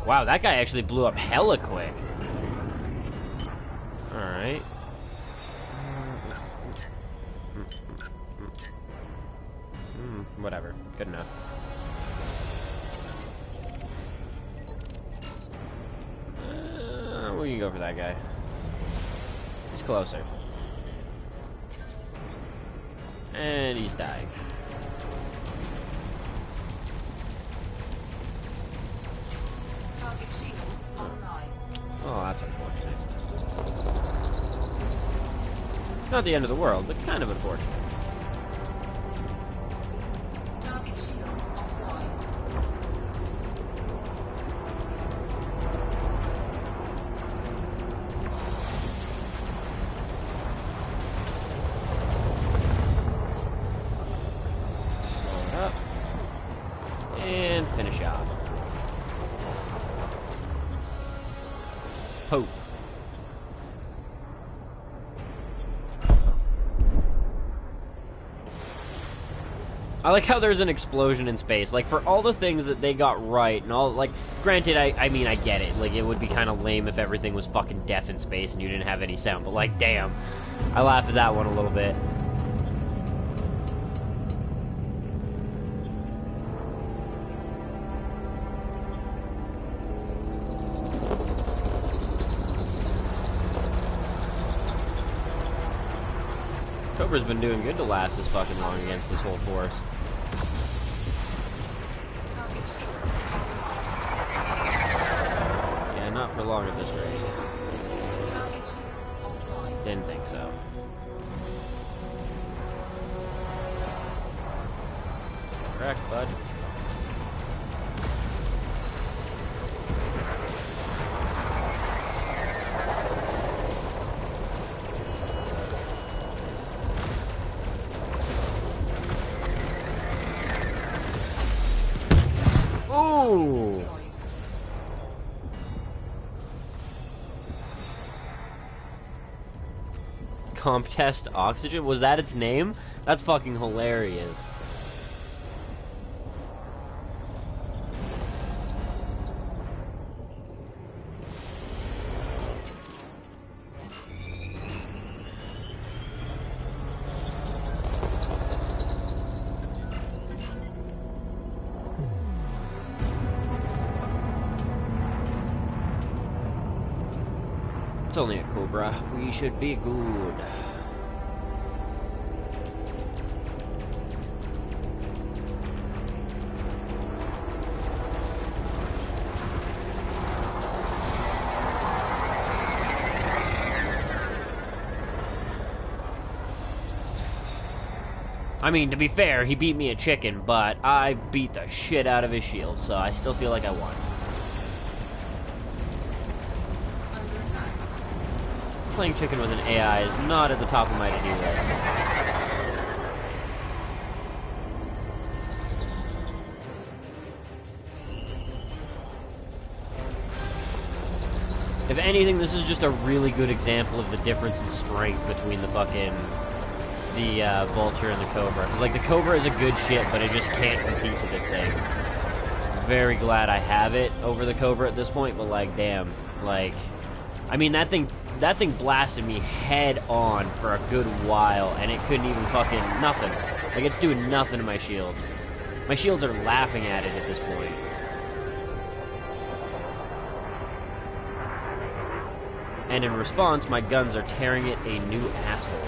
Wow, that guy actually blew up hella quick. Alright. Whatever. Good enough. We can go for that guy. He's closer. And he's dying. Target shields online. Oh, that's unfortunate. Not the end of the world, but kind of unfortunate. Target shields offline. Slow it up. And finish off. Hope. I like how there's an explosion in space. Like, for all the things that they got right, and all, like, granted, I mean, I get it. Like, it would be kind of lame if everything was fucking deaf in space and you didn't have any sound, but, like, damn. I laughed at that one a little bit. Cobra's been doing good to last this fucking long against this whole force. Target shields online. Yeah, not for long at this rate. Target shields offline. Didn't think so. Correct, bud. Ooh! Destroyed. Comp test oxygen? Was that its name? That's fucking hilarious. It's only a Cobra. We should be good. I mean, to be fair, he beat me at chicken, but I beat the shit out of his shield, so I still feel like I won. Under attack. Playing chicken with an AI is not at the top of my to-do list. If anything, this is just a really good example of the difference in strength between the fucking Vulture and the Cobra. Because, like, the Cobra is a good ship, but it just can't compete with this thing. Very glad I have it over the Cobra at this point, but, like, damn. Like, I mean, that thing blasted me head on for a good while, and it couldn't even fucking nothing. Like, it's doing nothing to my shields. My shields are laughing at it at this point. And in response, my guns are tearing it a new asshole.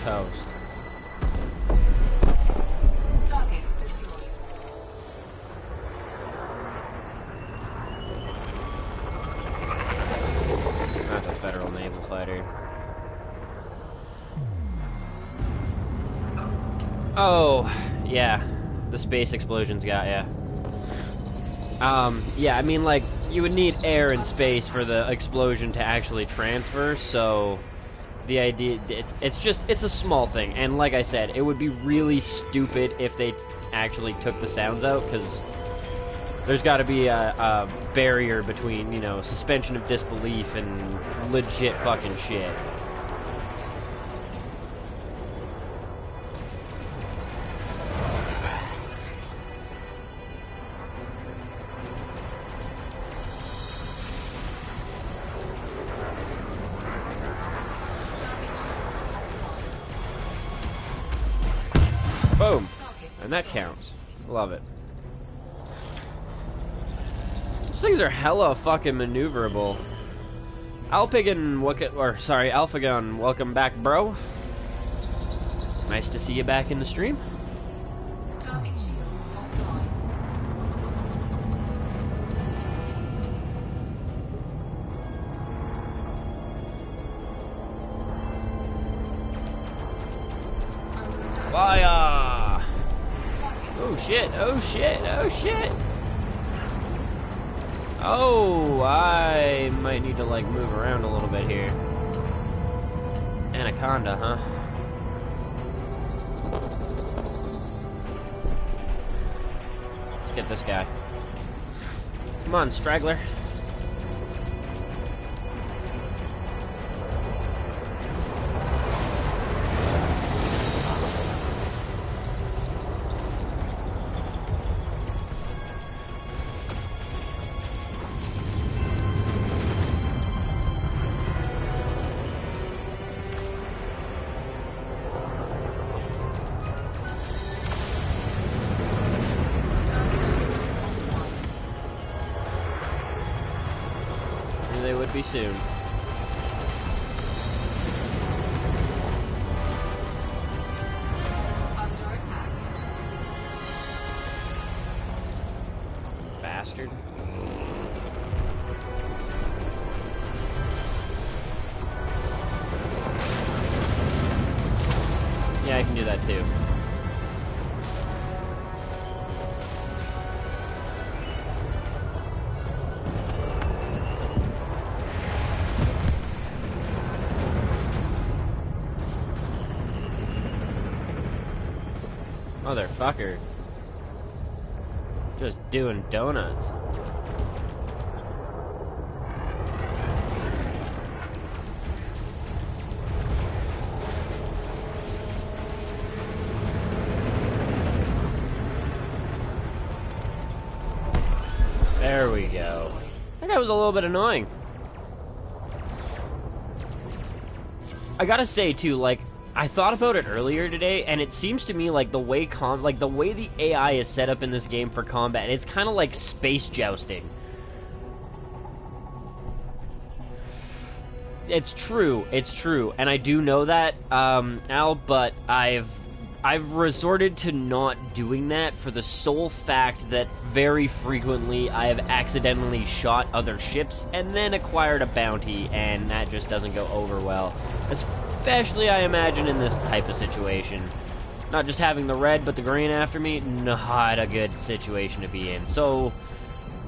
Toast. Target destroyed. That's a federal naval fighter. Oh, yeah. The space explosions got ya. Yeah, I mean, like, you would need air in space for the explosion to actually transfer, so the idea, it's a small thing, and like I said, it would be really stupid if they actually took the sounds out, because There's got to be a barrier between, you know, suspension of disbelief and legit fucking shit. Boom. And that counts. Love it. These things are hella fucking maneuverable. Alphagon, welcome back, bro. Nice to see you back in the stream. Target shields offline. Under attack. Fire! Target. Oh shit, oh shit, oh shit! Oh, I might need to like move around a little bit here. Anaconda, huh? Let's get this guy. Come on, straggler. Target shields offline. And they would be soon. Under attack. Bastard. Yeah, I can do that too. Motherfucker. Just doing donuts. There we go. That guy was a little bit annoying. I gotta say too, like, I thought about it earlier today, and it seems to me like the way the AI is set up in this game for combat, it's kind of like space jousting. It's true, and I do know that, Al, but I've resorted to not doing that for the sole fact that very frequently I have accidentally shot other ships and then acquired a bounty, and that just doesn't go over well. Especially, I imagine, in this type of situation. Not just having the red, but the green after me, not a good situation to be in. So,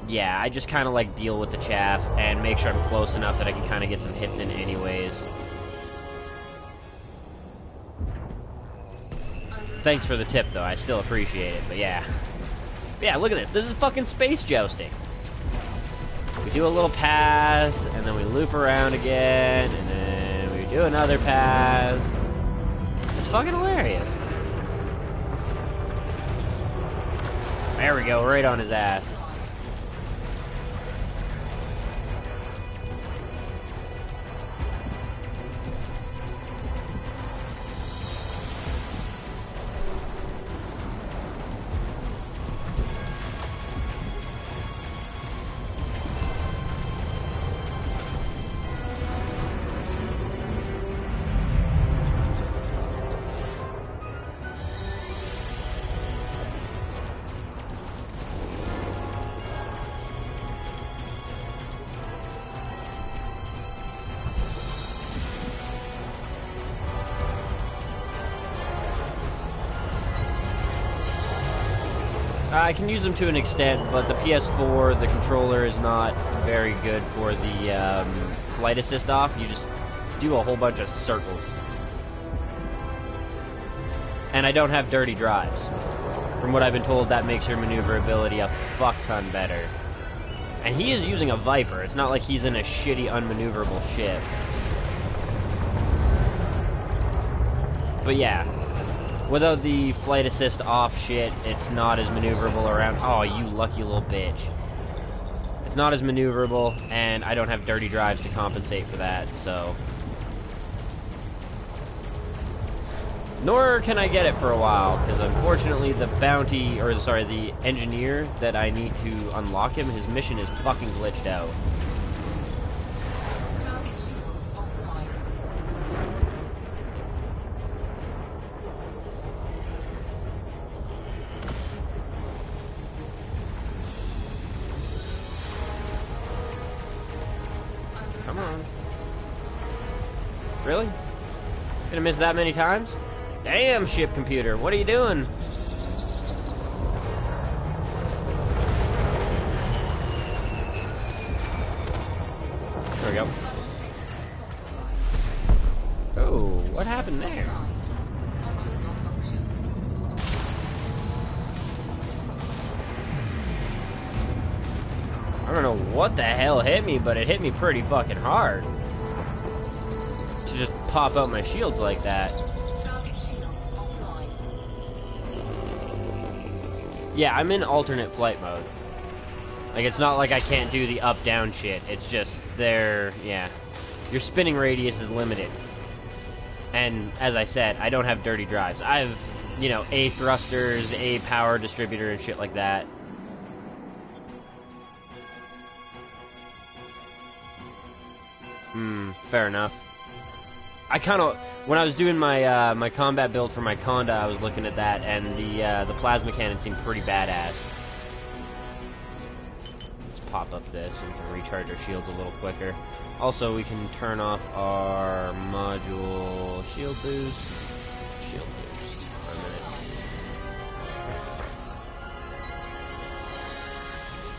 yeah, I just kind of like deal with the chaff and make sure I'm close enough that I can kind of get some hits in anyways. Thanks for the tip, though. I still appreciate it, but yeah. Yeah, look at this. This is fucking space jousting. We do a little pass, and then we loop around again, and then we do another pass. It's fucking hilarious. There we go, right on his ass. I can use them to an extent, but the PS4, the controller is not very good for the flight assist off. You just do a whole bunch of circles. And I don't have dirty drives. From what I've been told, that makes your maneuverability a fuck ton better. And he is using a Viper. It's not like he's in a shitty, unmaneuverable ship. But yeah, without the flight assist off shit, it's not as maneuverable around. Oh, you lucky little bitch. It's not as maneuverable, and I don't have dirty drives to compensate for that, so. Nor can I get it for a while, because unfortunately the bounty, or sorry, the engineer that I need to unlock him, his mission is fucking glitched out. Target shields offline. Come on. Really? Gonna miss that many times? Damn, ship computer, what are you doing? There we go. Oh, what happened there? Module malfunction. I don't know what the hell hit me, but it hit me pretty fucking hard. To just pop out my shields like that. Target shields offline. Yeah, I'm in alternate flight mode. Like, it's not like I can't do the up-down shit. It's just, yeah. Your spinning radius is limited. And, as I said, I don't have dirty drives. I have, you know, A thrusters, A power distributor, and shit like that. Fair enough. I kind of, when I was doing my my combat build for my Conda, I was looking at that, and the plasma cannon seemed pretty badass. Let's pop up this, and we can recharge our shields a little quicker. Also, we can turn off our module shield boost. Shield boost. 1 minute.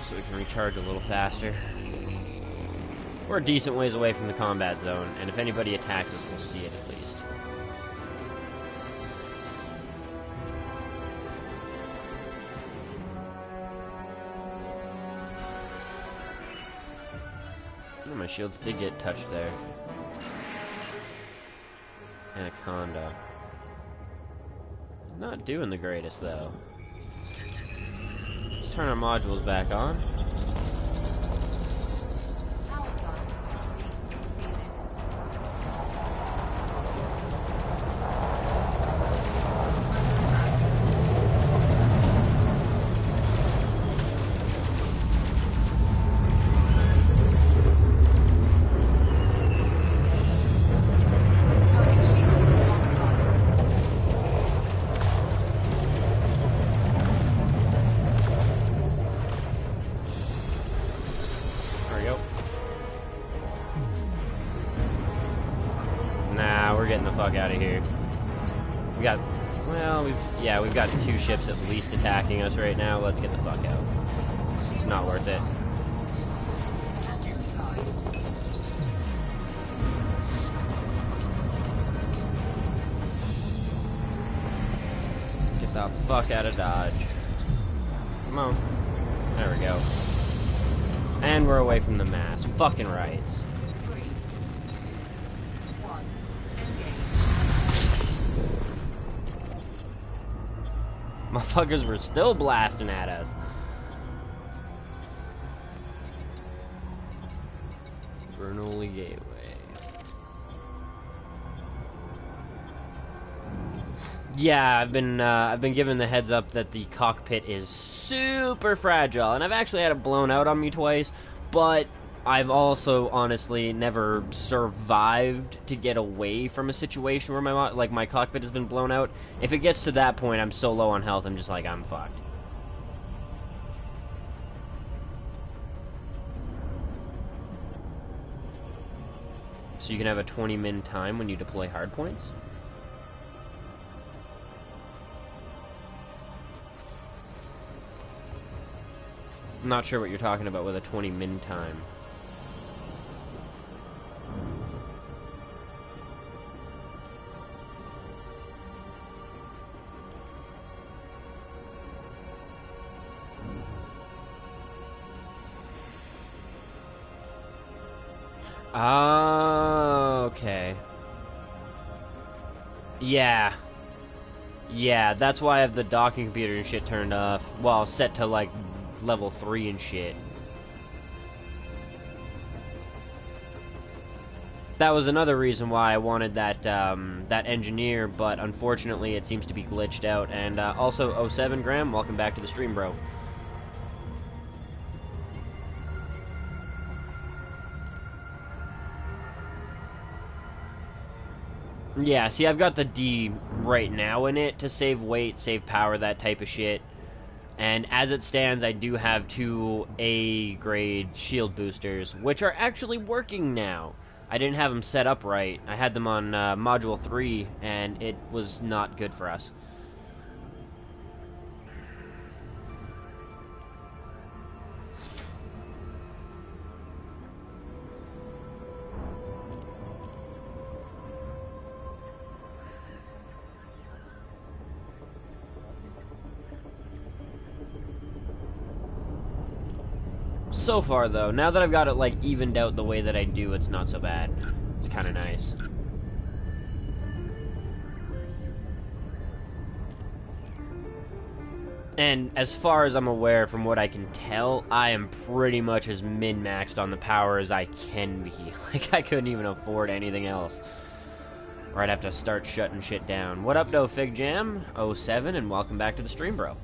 So we can recharge a little faster. We're a decent ways away from the combat zone, and if anybody attacks us, we'll see it at least. Oh, my shields did get touched there. Anaconda. Not doing the greatest, though. Let's turn our modules back on. Power plant capacity exceeded. Under attack. Target shields offline. There we go. Nah, we're getting the fuck out of here. We got, well, we've got 2 ships at least attacking us right now. Let's get the fuck out. It's not worth it. Get the fuck out of Dodge. Come on. There we go. And we're away from the mass. Fucking rights. 3, 2, 1. Engage. Motherfuckers were still blasting at us. Bernoulli Gateway. Yeah, I've been given the heads up that the cockpit is super fragile, and I've actually had it blown out on me twice, but I've also honestly never survived to get away from a situation where my cockpit has been blown out. If it gets to that point, I'm so low on health, I'm just like, I'm fucked. So you can have a 20-min time when you deploy hardpoints? I'm not sure what you're talking about with a 20-min time. Okay. Yeah. Yeah, that's why I have the docking computer and shit turned off. Well, set to, like, level 3 and shit. That was another reason why I wanted that engineer, but unfortunately it seems to be glitched out. And also, '07 Graham, welcome back to the stream, bro. Yeah, see, I've got the D right now in it to save weight, save power, that type of shit. And as it stands, I do have 2 A-grade shield boosters, which are actually working now. I didn't have them set up right. I had them on Module 3, and it was not good for us. So far, though, now that I've got it, like, evened out the way that I do, it's not so bad. It's kind of nice. And as far as I'm aware, from what I can tell, I am pretty much as min-maxed on the power as I can be. Like, I couldn't even afford anything else. Or I'd have to start shutting shit down. What up, though, Fig Jam? '07, and welcome back to the stream, bro.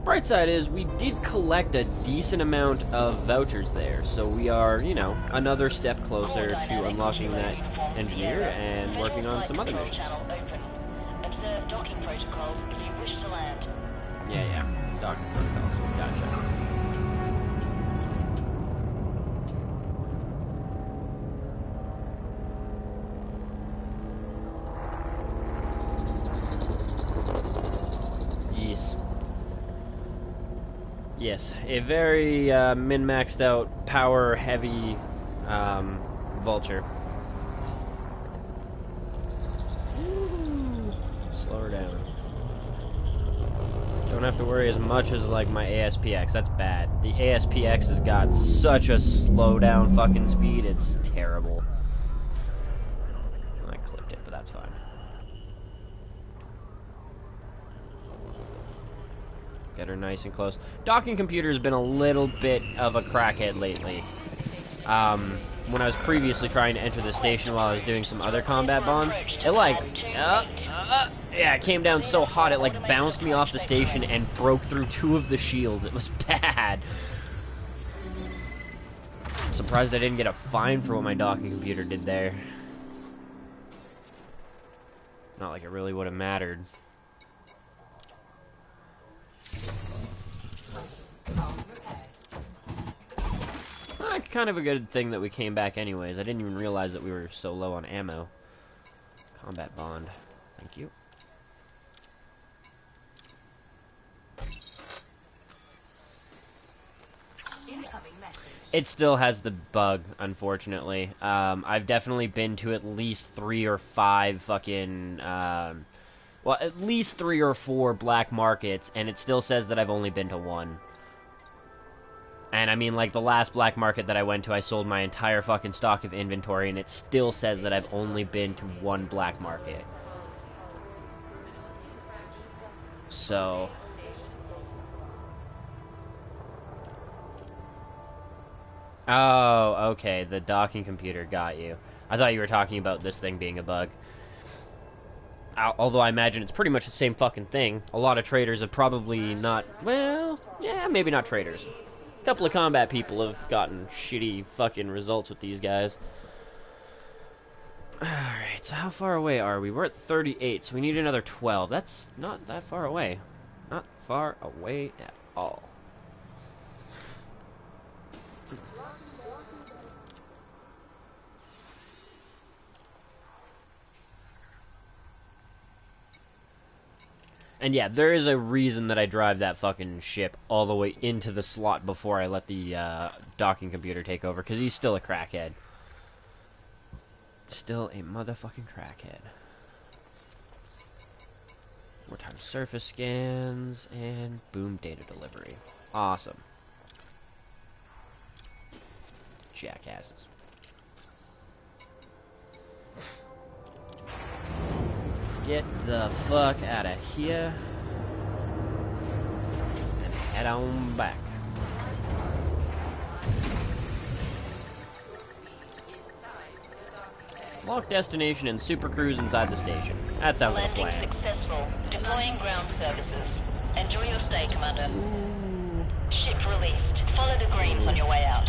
Bright side is, we did collect a decent amount of vouchers there, so we are, you know, another step closer to unlocking that engineer and working on some other missions. Observe docking protocols if you wish to land. Yeah, docking protocols. Gotcha. Yes. Yes, a very min-maxed out, power-heavy vulture. Slow her down. Don't have to worry as much as, like, my ASPX. That's bad. The ASPX has got such a slow-down fucking speed, it's terrible. I clipped it, but that's fine. Get her nice and close. Docking computer's been a little bit of a crackhead lately. When I was previously trying to enter the station while I was doing some other combat bonds, it like, yeah, it came down so hot it like bounced me off the station and broke through 2 of the shields. It was bad. Surprised I didn't get a fine for what my docking computer did there. Not like it really would have mattered. Kind of a good thing that we came back anyways. I didn't even realize that we were so low on ammo. Combat bond. Thank you. Incoming message. It still has the bug, unfortunately. I've definitely been to at least 3 or 5 fucking, well, at least 3 or 4 black markets, and it still says that I've only been to 1. And I mean, like, the last black market that I went to, I sold my entire fucking stock of inventory, and it still says that I've only been to 1 black market. So... Oh, okay, the docking computer got you. I thought you were talking about this thing being a bug. Although I imagine it's pretty much the same fucking thing. A lot of traders have probably not... Well, yeah, maybe not traders. A couple of combat people have gotten shitty fucking results with these guys. Alright, so how far away are we? We're at 38, so we need another 12. That's not that far away. Not far away at all. And yeah, there is a reason that I drive that fucking ship all the way into the slot before I let the docking computer take over, because he's still a crackhead. Still a motherfucking crackhead. We're surface scans, and boom, data delivery. Awesome. Jackasses. Let's get the fuck out of here and head on back. Lock destination and super cruise inside the station. That sounds like a plan. Landing successful. Deploying ground services. Enjoy your stay, Commander. Ship released. Follow the greens on your way out.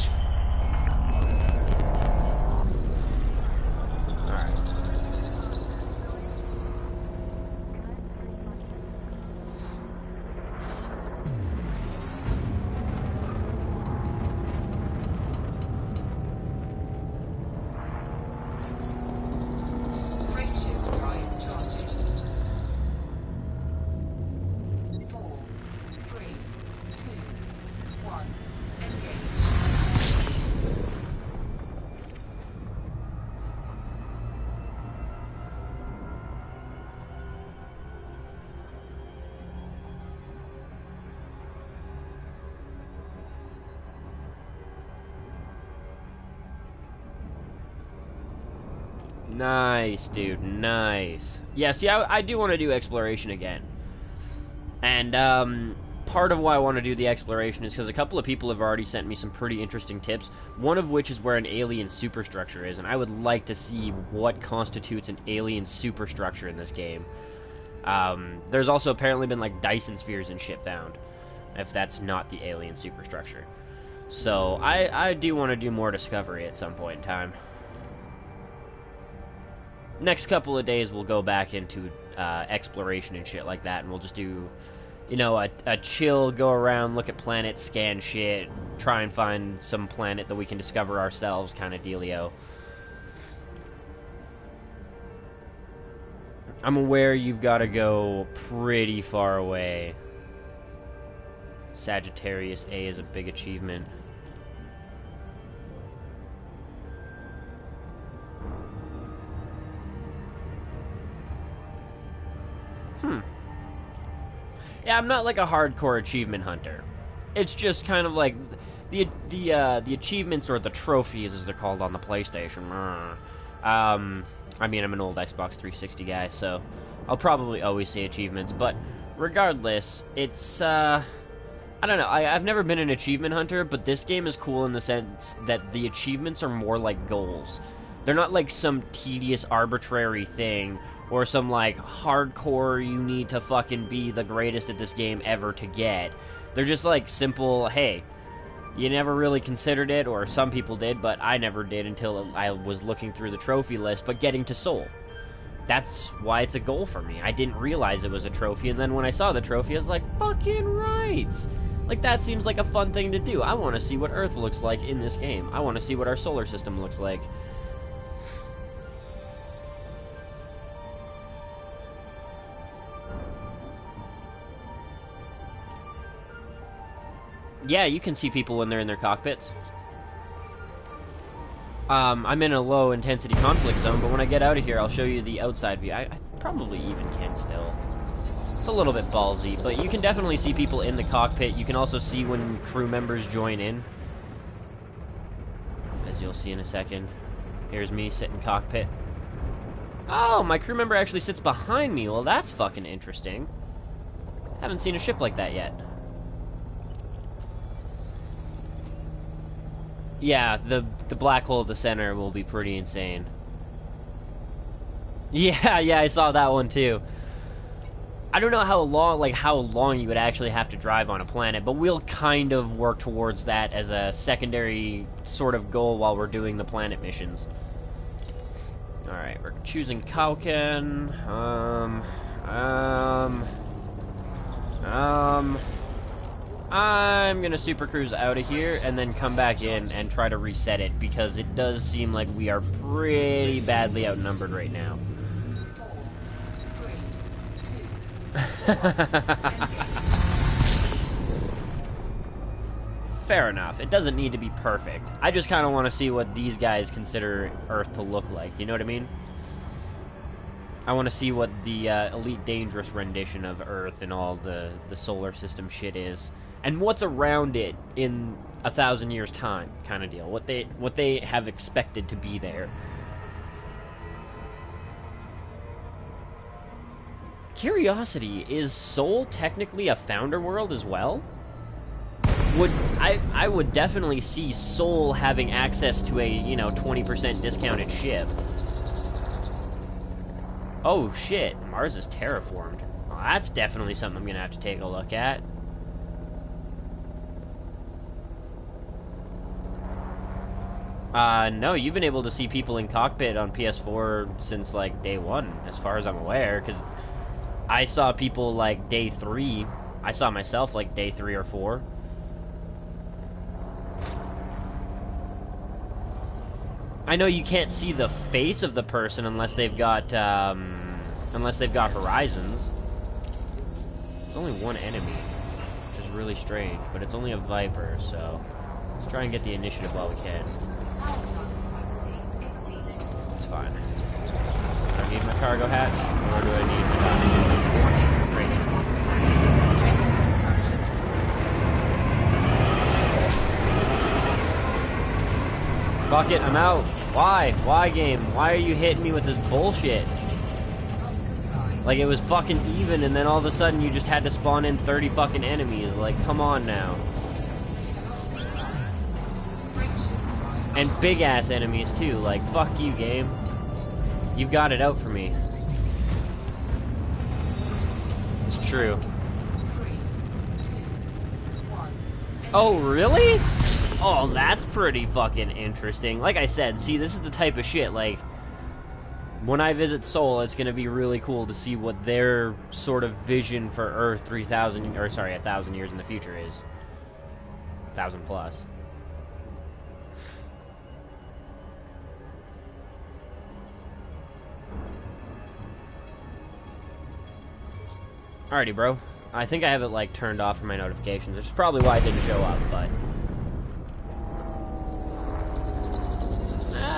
Alright. Frameshift drive charging. 4, 3, 2, 1. Engage. Nice, dude. Nice. Yeah, see, I do want to do exploration again. And, part of why I want to do the exploration is because a couple of people have already sent me some pretty interesting tips, one of which is where an alien superstructure is, and I would like to see what constitutes an alien superstructure in this game. There's also apparently been, like, Dyson spheres and shit found, if that's not the alien superstructure. So, I do want to do more discovery at some point in time. Next couple of days we'll go back into exploration and shit like that, and we'll just do, you know, a chill, go around, look at planets, scan shit, try and find some planet that we can discover ourselves kind of dealio. I'm aware you've got to go pretty far away. Sagittarius A is a big achievement. Yeah, I'm not like a hardcore achievement hunter. It's just kind of like the achievements, or the trophies as they're called on the PlayStation. I mean, I'm an old Xbox 360 guy, so I'll probably always say achievements. But regardless, it's I don't know. I've never been an achievement hunter, but this game is cool in the sense that the achievements are more like goals. They're not like some tedious, arbitrary thing, or some, like, hardcore, you need to fucking be the greatest at this game ever to get. They're just, like, simple, hey, you never really considered it, or some people did, but I never did until I was looking through the trophy list, but getting to Sol. That's why it's a goal for me. I didn't realize it was a trophy, and then when I saw the trophy, I was like, fucking right! Like, that seems like a fun thing to do. I want to see what Earth looks like in this game. I want to see what our solar system looks like. Yeah, you can see people when they're in their cockpits. I'm in a low-intensity conflict zone, but when I get out of here, I'll show you the outside view. I probably even can still. It's a little bit ballsy, but you can definitely see people in the cockpit. You can also see when crew members join in, as you'll see in a second. Here's me sitting cockpit. Oh, my crew member actually sits behind me. Well, that's fucking interesting. Haven't seen a ship like that yet. Yeah, the black hole at the center will be pretty insane. Yeah, I saw that one too. I don't know how long you would actually have to drive on a planet, but we'll kind of work towards that as a secondary sort of goal while we're doing the planet missions. Alright, we're choosing Kauken. I'm gonna super cruise out of here and then come back in and try to reset it, because it does seem like we are pretty badly outnumbered right now. 4, 3, 2, Fair enough. It doesn't need to be perfect. I just kind of want to see what these guys consider Earth to look like. You know what I mean? I want to see what the Elite Dangerous rendition of Earth and all the solar system shit is, and what's around it in 1,000 years' time, kind of deal. What they have expected to be there. Curiosity, is Sol technically a founder world as well? I would definitely see Sol having access to a 20% discounted ship. Oh shit, Mars is terraformed. Well, that's definitely something I'm gonna have to take a look at. No, you've been able to see people in cockpit on PS4 since, like, day one, as far as I'm aware, because I saw people, like, day 3. I saw myself, like, day 3 or 4. I know you can't see the face of the person unless they've got horizons. There's only one enemy, which is really strange, but it's only a Viper, so let's try and get the initiative while we can. It's fine. I don't need my cargo hatch, nor do I need my Great. Fuck it, I'm out. Why? Why, game? Why are you hitting me with this bullshit? Like, it was fucking even, and then all of a sudden you just had to spawn in 30 fucking enemies. Like, come on now. And big-ass enemies, too. Like, fuck you, game. You've got it out for me. It's true. Oh, really? Oh, that's pretty fucking interesting. Like I said, see, this is the type of shit, like, when I visit Sol, it's gonna be really cool to see what their sort of vision for Earth 1,000 years in the future is. 1,000 plus. Alrighty, bro. I think I have it, like, turned off for my notifications, which is probably why it didn't show up, but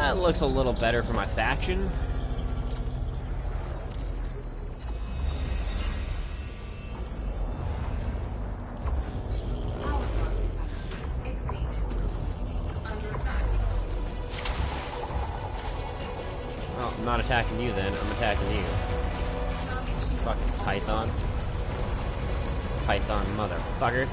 it looks a little better for my faction. Well, I'm not attacking you then, I'm attacking you. Fucking Python. Python motherfucker.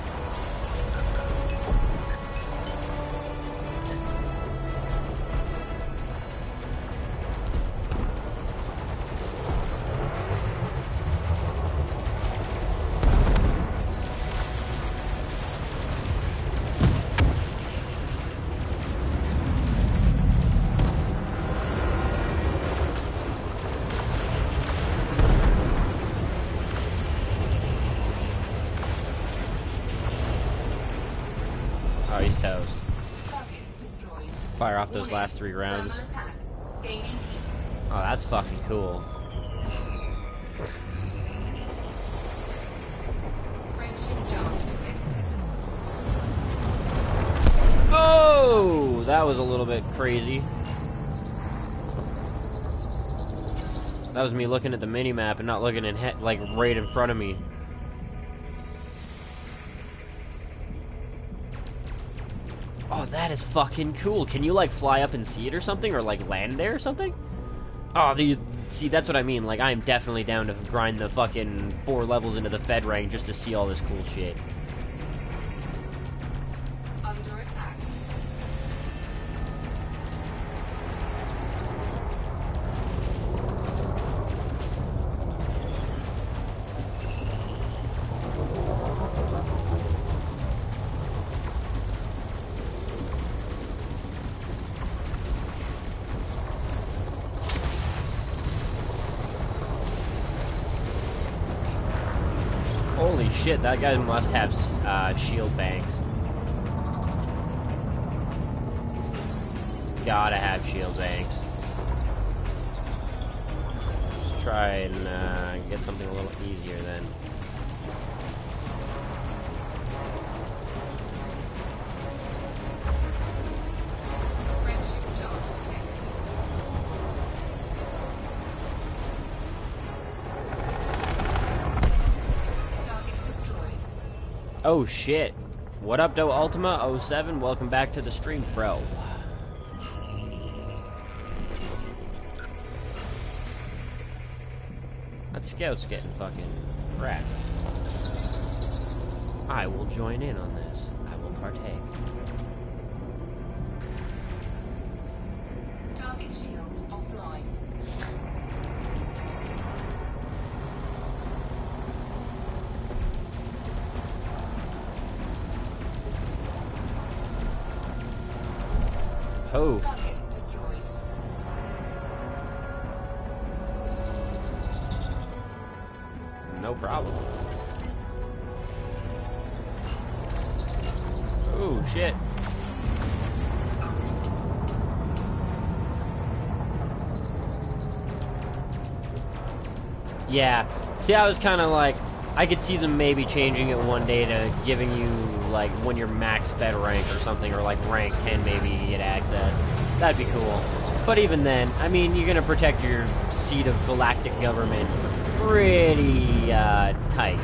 Oh, he's toast. Fire off those last 3 rounds. Oh, that's fucking cool. Oh, that was a little bit crazy. That was me looking at the mini-map and not looking in like right in front of me. Oh, that is fucking cool. Can you, like, fly up and see it or something? Or, like, land there or something? Oh, see, that's what I mean. Like, I am definitely down to grind the fucking 4 levels into the Fed rank just to see all this cool shit. Under attack. Holy shit, that guy must have shield banks. Gotta have shield banks. Let's try and get something a little easier then. Oh shit. What up, Do Ultima 07? Welcome back to the stream, bro. That scout's getting fucking wrecked. I will join in on this. I will partake. Target shields offline. Oh. Target destroyed. No problem. Oh, shit. Yeah. See, I was kind of like, I could see them maybe changing it one day to giving you, like, when you're max fed rank or something, or like rank 10 maybe you get access. That'd be cool. But even then, I mean, you're gonna protect your seat of galactic government pretty, tight.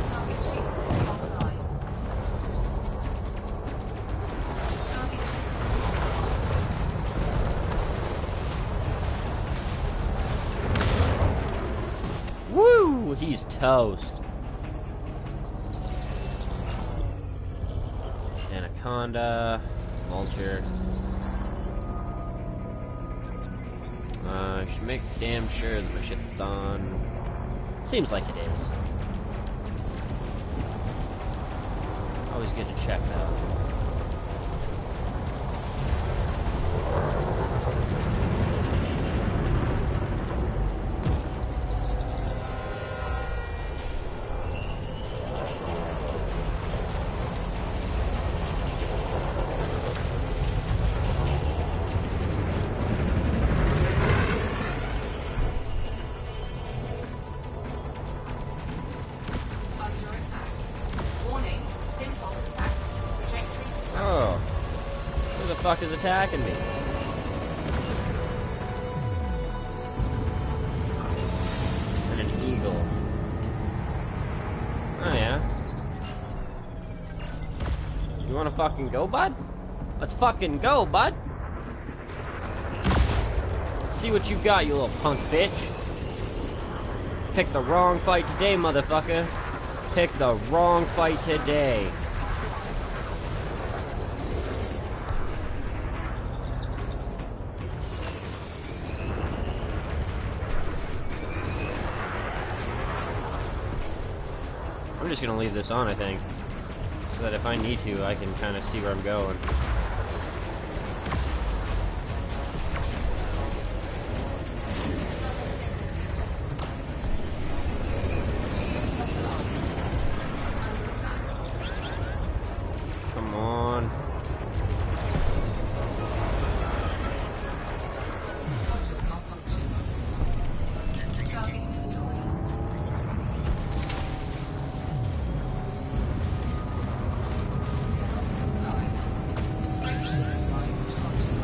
Target shields offline. Target shields offline. Woo! He's toast. Anaconda, Vulture. I should make damn sure that my shit's on. Seems like it is. Always good to check though. Under attack. Warning. Impulse attack. Trajectory disruption. Oh. Who the fuck is attacking me? And an eagle. Oh yeah. You wanna fucking go, bud? Let's fucking go, bud. See what you got, you little punk bitch. Picked the wrong fight today, motherfucker. Picked the wrong fight today. I'm just gonna leave this on, I think. So that if I need to, I can kind of see where I'm going. Shields offline. Under attack. Come on. Module malfunction. Target destroyed. Cannot comply. Brake drive charging.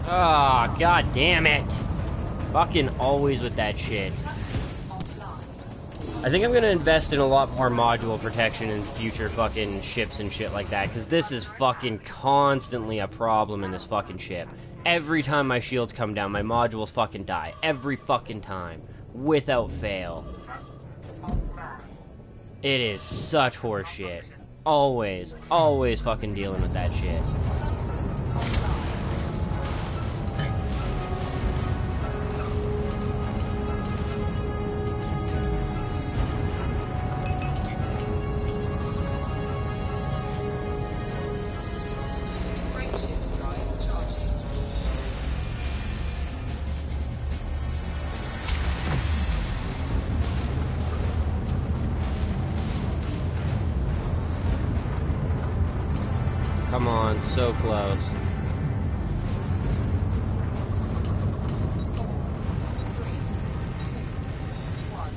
Ah, god damn it. Fucking always with that shit. Offline. I think I'm gonna invest in a lot more module protection in future fucking ships and shit like that, because this is fucking constantly a problem in this fucking ship. Every time my shields come down, my modules fucking die. Every fucking time. Without fail. It is such horse shit. Always, always fucking dealing with that shit. Brake shift drive charging. on, so close. 4, 3, 2, 1.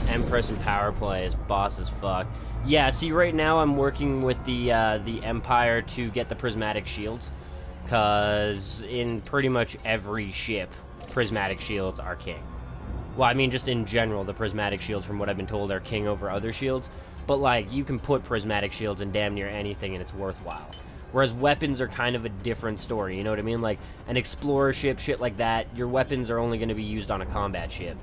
Engage. Empress and power play is boss as fuck. Yeah, see, right now I'm working with the Empire to get the prismatic shields, because in pretty much every ship, prismatic shields are king. Well, I mean, just in general, the prismatic shields, from what I've been told, are king over other shields. But, like, you can put prismatic shields in damn near anything and it's worthwhile. Whereas weapons are kind of a different story, you know what I mean? Like, an explorer ship, shit like that, your weapons are only going to be used on a combat ship.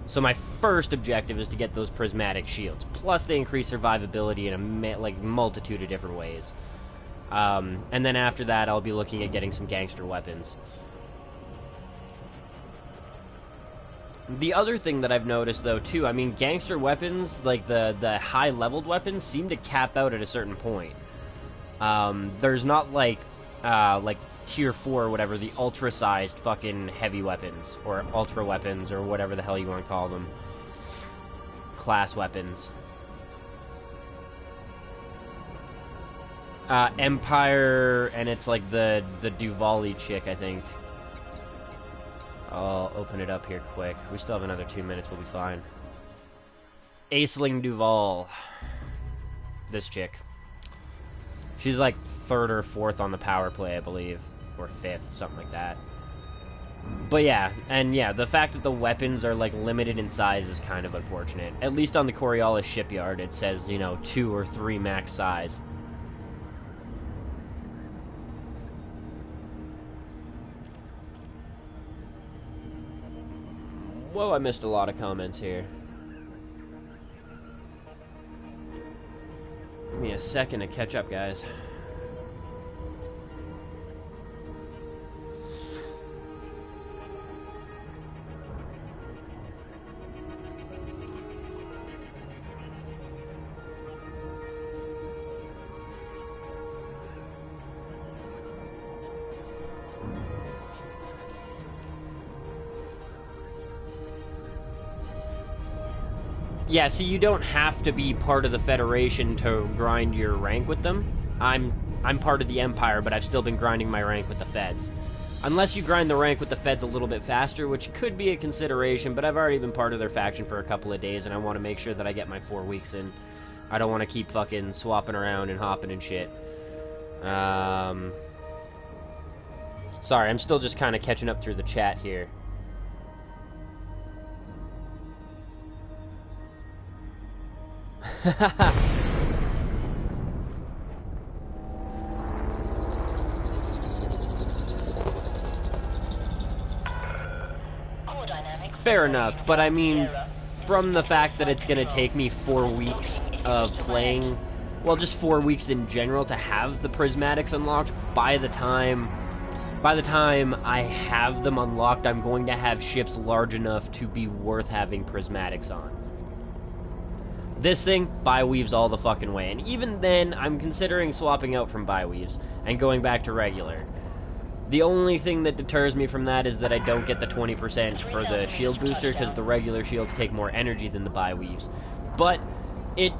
So my first objective is to get those prismatic shields. Plus, they increase survivability in a multitude of different ways. And then after that, I'll be looking at getting some gangster weapons. The other thing that I've noticed, though, too, I mean, gangster weapons, like the high-leveled weapons, seem to cap out at a certain point. There's not, like Tier 4 or whatever, the ultra-sized fucking heavy weapons, or ultra weapons, or whatever the hell you want to call them. Class weapons. Empire, and it's like the Duvali chick, I think. I'll open it up here quick. We still have another 2 minutes, we'll be fine. Aisling Duval. This chick. She's like 3rd or 4th on the power play, I believe. Or 5th, something like that. But yeah, and yeah, the fact that the weapons are like limited in size is kind of unfortunate. At least on the Coriolis shipyard, it says, you know, 2 or 3 max size. Whoa, I missed a lot of comments here. Give me a second to catch up, guys. Yeah, see, you don't have to be part of the Federation to grind your rank with them. I'm part of the Empire, but I've still been grinding my rank with the Feds. Unless you grind the rank with the Feds a little bit faster, which could be a consideration, but I've already been part of their faction for a couple of days, and I want to make sure that I get my 4 weeks in. I don't want to keep fucking swapping around and hopping and shit. Sorry, I'm still just kind of catching up through the chat here. Fair enough, but I mean, from the fact that it's going to take me 4 weeks of playing, well, just 4 weeks in general to have the prismatics unlocked, by the time I have them unlocked, I'm going to have ships large enough to be worth having prismatics on. This thing, bi-weaves all the fucking way, and even then, I'm considering swapping out from bi-weaves and going back to regular. The only thing that deters me from that is that I don't get the 20% for the shield booster, because the regular shields take more energy than the bi-weaves. But it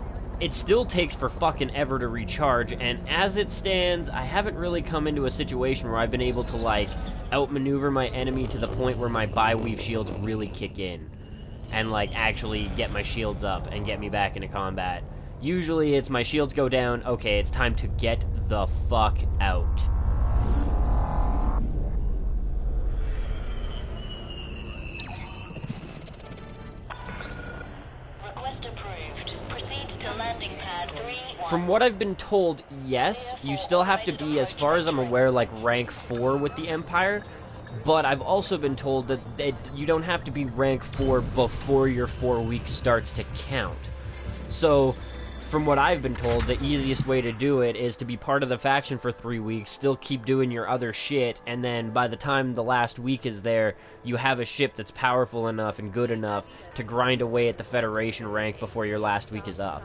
still takes for fucking ever to recharge, and as it stands, I haven't really come into a situation where I've been able to, like, outmaneuver my enemy to the point where my bi-weave shields really kick in. And, like, actually get my shields up and get me back into combat. Usually it's my shields go down, okay, it's time to get the fuck out. Request approved. Proceed to landing pad 3-1. From what I've been told, yes, you still have to be, as far as I'm aware, like, rank 4 with the Empire. But I've also been told that you don't have to be rank 4 before your 4 weeks starts to count. So, from what I've been told, the easiest way to do it is to be part of the faction for 3 weeks, still keep doing your other shit, and then by the time the last week is there, you have a ship that's powerful enough and good enough to grind away at the Federation rank before your last week is up.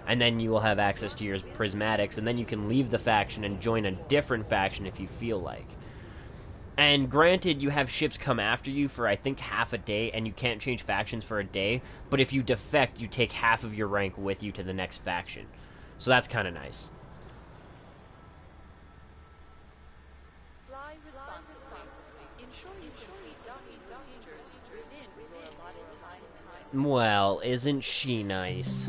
And then you will have access to your prismatics, and then you can leave the faction and join a different faction if you feel like. And granted, you have ships come after you for, I think, half a day, and you can't change factions for a day, but if you defect, you take half of your rank with you to the next faction. So that's kind of nice. Fly responsibly. Ensure you complete docking procedures within your allotted time. Well, isn't she nice?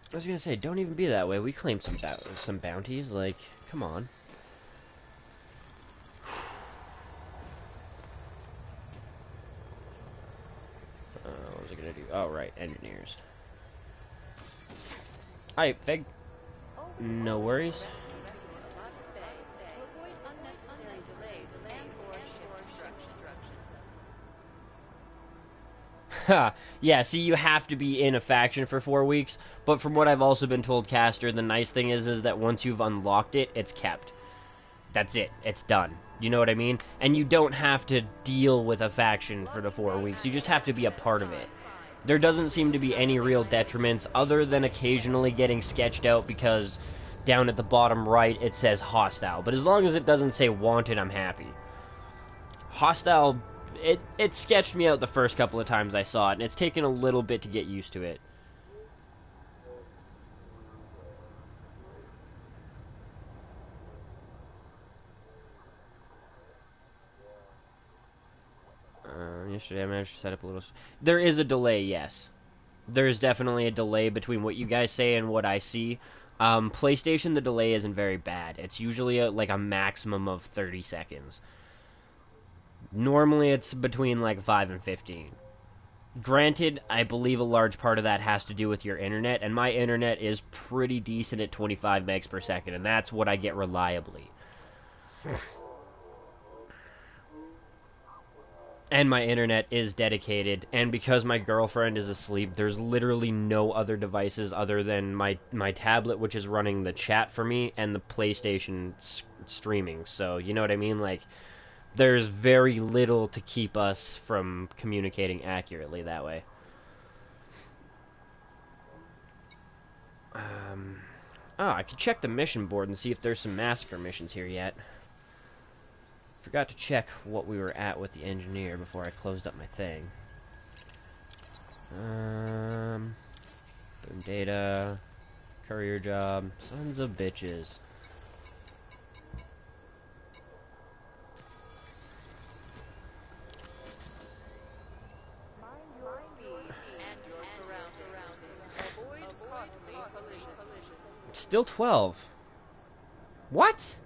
I was gonna say, don't even be that way. We claimed some bounties. Like, come on. What was I gonna do? Oh, right, engineers. Alright, Fig. No worries. Ha! Yeah, see, you have to be in a faction for 4 weeks, but from what I've also been told, Caster, the nice thing is that once you've unlocked it, it's kept. That's it. It's done. You know what I mean? And you don't have to deal with a faction for the 4 weeks. You just have to be a part of it. There doesn't seem to be any real detriments other than occasionally getting sketched out because down at the bottom right it says hostile. But as long as it doesn't say wanted, I'm happy. Hostile, it sketched me out the first couple of times I saw it, and it's taken a little bit to get used to it. Yesterday I managed to set up a little... There is a delay, yes. There is definitely a delay between what you guys say and what I see. PlayStation, the delay isn't very bad. It's usually like a maximum of 30 seconds. Normally it's between like 5 and 15. Granted, I believe a large part of that has to do with your internet, and my internet is pretty decent at 25 megs per second, and that's what I get reliably. And my internet is dedicated, and because my girlfriend is asleep, there's literally no other devices other than my tablet, which is running the chat for me, and the PlayStation streaming. So, you know what I mean? Like, there's very little to keep us from communicating accurately that way. Oh, I could check the mission board and see if there's some massacre missions here yet. Forgot to check what we were at with the engineer before I closed up my thing. Boom data, courier job, sons of bitches. Still 12. What?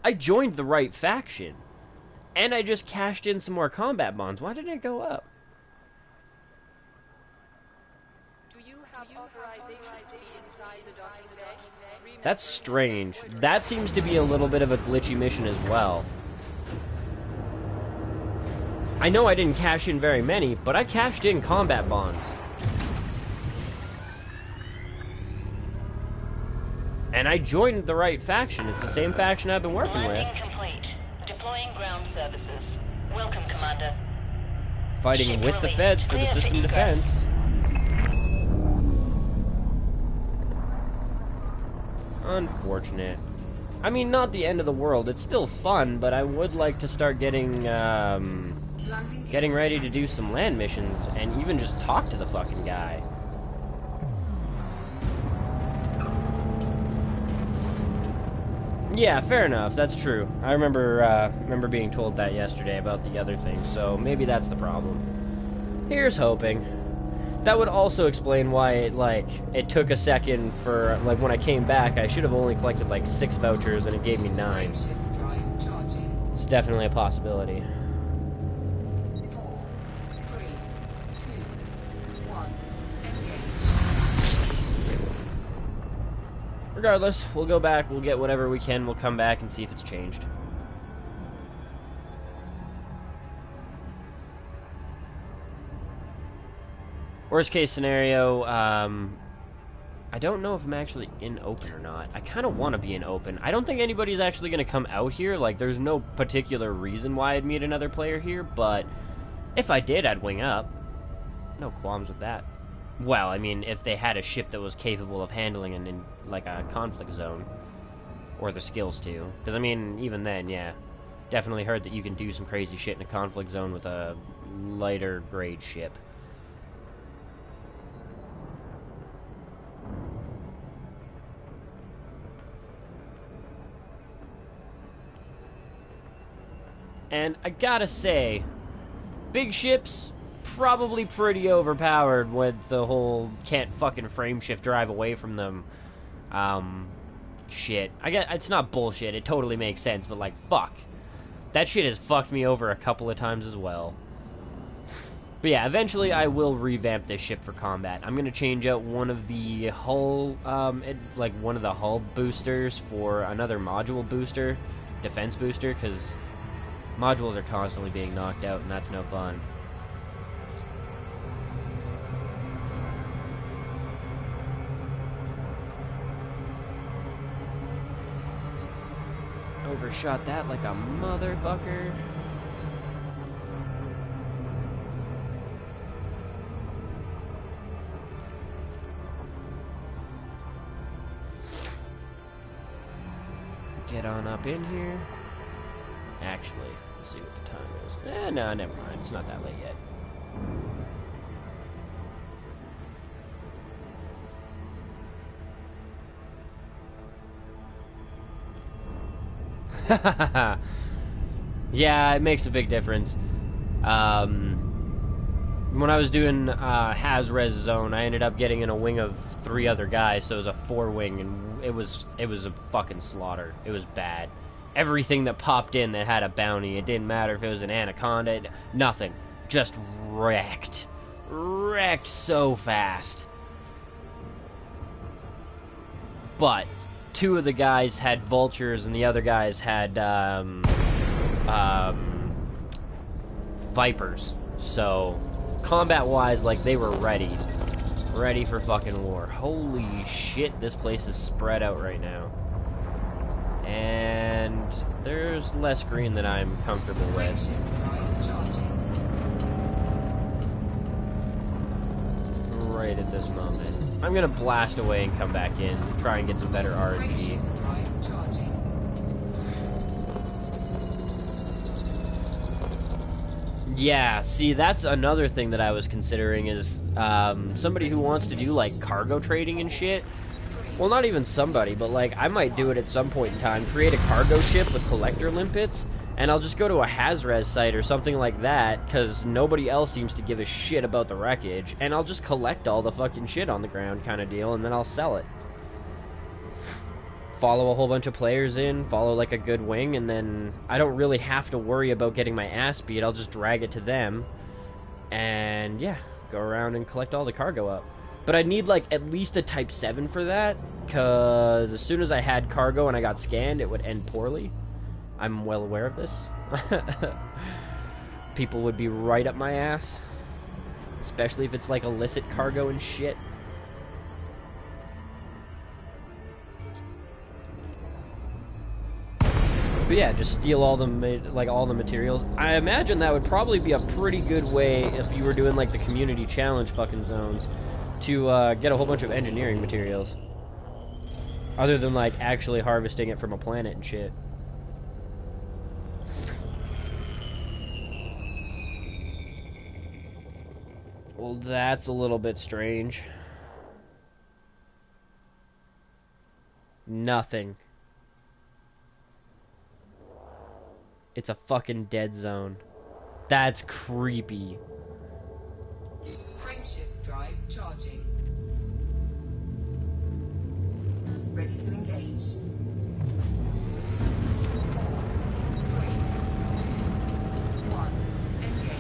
I joined the right faction. And I just cashed in some more combat bonds. Why didn't it go up? Do you have authorization to be inside the docking bay? That's strange. That seems to be a little bit of a glitchy mission as well. I know I didn't cash in very many, but I cashed in combat bonds. And I joined the right faction. It's the same faction I've been working with. Landing complete. Deploying ground services. Welcome, Commander. Fighting with the feds for the system defense. Unfortunate. I mean, not the end of the world. It's still fun, but I would like to start getting ready to do some land missions and even just talk to the fucking guy. Yeah, fair enough. That's true. I remember being told that yesterday about the other thing, so maybe that's the problem. Here's hoping. That would also explain why it took a second for, like, when I came back, I should have only collected, like, 6 vouchers, and it gave me 9. It's definitely a possibility. 4, 3, 2, 1, engage. Regardless, we'll go back, we'll get whatever we can, we'll come back and see if it's changed. Worst case scenario, I don't know if I'm actually in open or not. I kind of want to be in open. I don't think anybody's actually going to come out here. Like, there's no particular reason why I'd meet another player here, but if I did, I'd wing up. No qualms with that. Well, I mean, if they had a ship that was capable of handling like a conflict zone, or the skills to. Because I mean, even then, yeah, definitely heard that you can do some crazy shit in a conflict zone with a lighter grade ship. And I gotta say, big ships, probably pretty overpowered with the whole can't fucking frame shift drive away from them. Shit. I get it's not bullshit, it totally makes sense, but like, fuck. That shit has fucked me over a couple of times as well. But yeah, eventually I will revamp this ship for combat. I'm gonna change out one of the hull, one of the hull boosters for another module booster, defense booster, because modules are constantly being knocked out, and that's no fun. Overshot that like a motherfucker. Get on up in here. Actually, let's see what the time is. No, never mind. It's not that late yet. Yeah, it makes a big difference. When I was doing Haz-Res Zone, I ended up getting in a wing of 3 other guys, so it was a 4-wing, and it was a fucking slaughter. It was bad. Everything that popped in that had a bounty, it didn't matter if it was an anaconda, nothing. Just wrecked. Wrecked so fast. But 2 of the guys had vultures, and the other guys had vipers. So combat-wise, like, they were ready for fucking war. Holy shit, this place is spread out right now. And there's less green than I'm comfortable with. Right at this moment. I'm gonna blast away and come back in, try and get some better RNG. Yeah, see, that's another thing that I was considering is somebody who wants to do, like, cargo trading and shit. Well, not even somebody, but, like, I might do it at some point in time. Create a cargo ship with collector limpets, and I'll just go to a Haz-Res site or something like that, because nobody else seems to give a shit about the wreckage, and I'll just collect all the fucking shit on the ground kind of deal, and then I'll sell it. Follow a whole bunch of players in, follow, like, a good wing, and then I don't really have to worry about getting my ass beat. I'll just drag it to them, and, yeah, go around and collect all the cargo up. But I need, like, at least a Type 7 for that, because as soon as I had cargo and I got scanned, it would end poorly. I'm well aware of this. People would be right up my ass. Especially if it's, like, illicit cargo and shit. But yeah, just steal all the materials. I imagine that would probably be a pretty good way if you were doing, like, the community challenge fucking zones to get a whole bunch of engineering materials. Other than, like, actually harvesting it from a planet and shit. Well, that's a little bit strange. Nothing. It's a fucking dead zone. That's creepy. Frameshift drive charging. Ready to engage. 4, 3, 2, 1. Engage.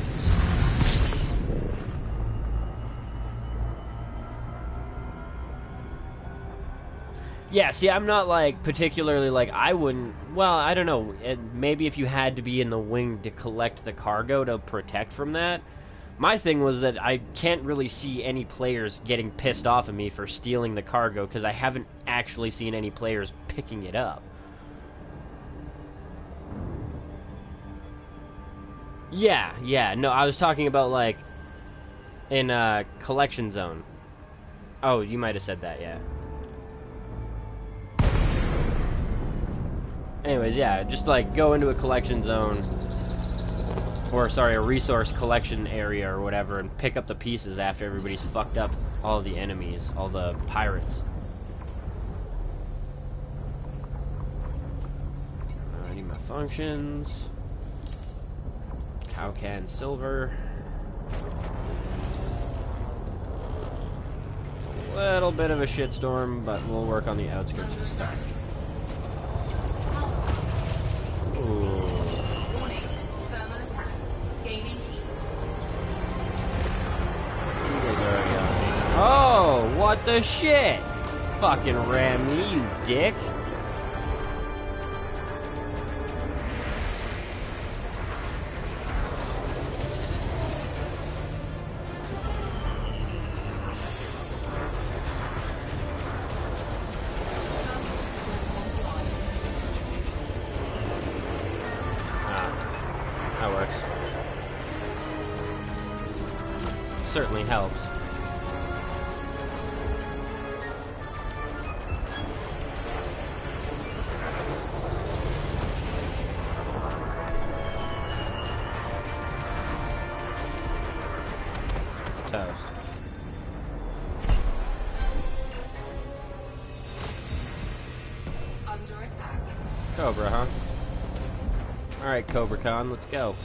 Yeah, see, I'm not, like, particularly, like, I wouldn't... Well, I don't know. Maybe if you had to be in the wing to collect the cargo to protect from that. My thing was that I can't really see any players getting pissed off at me for stealing the cargo, because I haven't actually seen any players picking it up. Yeah, no, I was talking about, like, in a collection zone. Oh, you might have said that, yeah. Anyways, yeah, just like go into a collection zone, or sorry, a resource collection area or whatever, and pick up the pieces after everybody's fucked up all the enemies, all the pirates. I need my functions. Cow can silver. It's a little bit of a shitstorm, but we'll work on the outskirts this time. Ooh. Warning, thermal attack. Gaining heat. Oh, what the shit? Fucking ram me, you dick. That works. Certainly helps. Toast. Under attack. Cobra, huh? Alright, Cobra Con, let's go.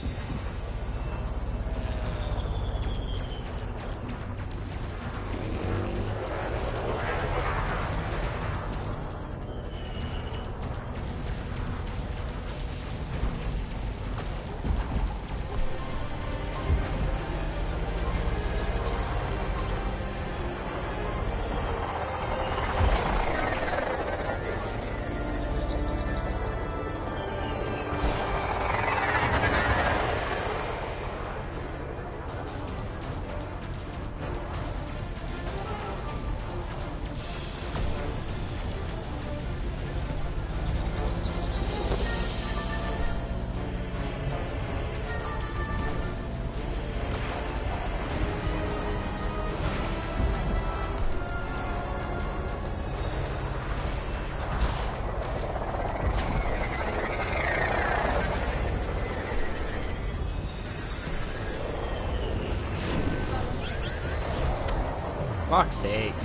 Fuck's sakes.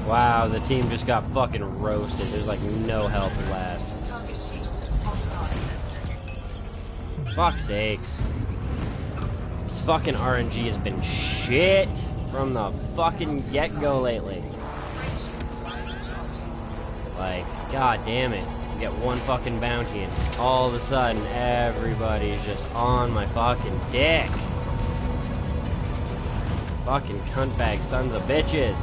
Wow, the team just got fucking roasted. There's like no help left. Target shields online. Fuck's sakes. This fucking RNG has been shit from the fucking get-go lately. Like, god damn it. You get one fucking bounty and all of a sudden everybody's just on my fucking dick. Fucking cuntbag sons of bitches.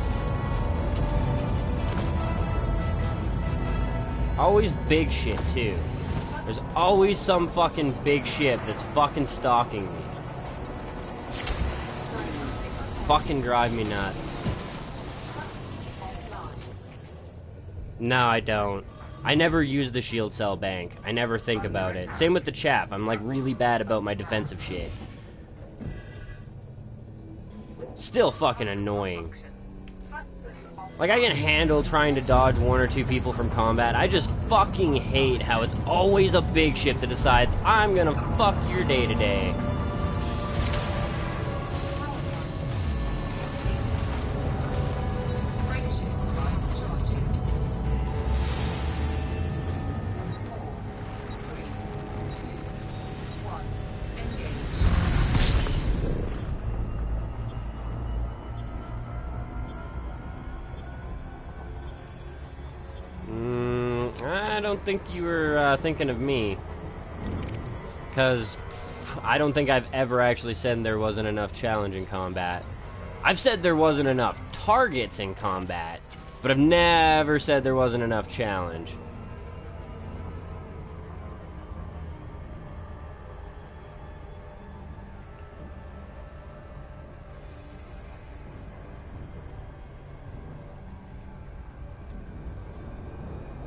Always big shit, too. There's always some fucking big ship that's fucking stalking me. Fucking drive me nuts. No, I don't. I never use the shield cell bank. I never think about it. Same with the chaff. I'm like really bad about my defensive shit. Still fucking annoying. Like, I can handle trying to dodge one or two people from combat. I just fucking hate how it's always a big ship that decides, I'm gonna fuck your day to day. I don't think you were thinking of me. Because I don't think I've ever actually said there wasn't enough challenge in combat. I've said there wasn't enough targets in combat, but I've never said there wasn't enough challenge.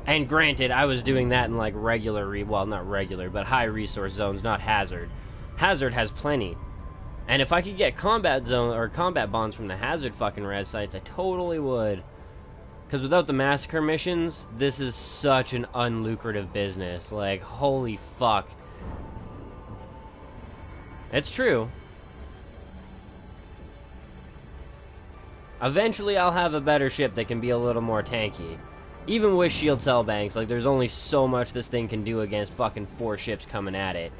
And granted, I was doing that in like regular, well, not regular, but high resource zones, not hazard. Hazard has plenty. And if I could get combat zone or combat bonds from the hazard fucking res sites, I totally would. Because without the massacre missions, this is such an unlucrative business. Like, holy fuck. It's true. Eventually I'll have a better ship that can be a little more tanky. Even with shield cell banks, like, there's only so much this thing can do against fucking 4 ships coming at it.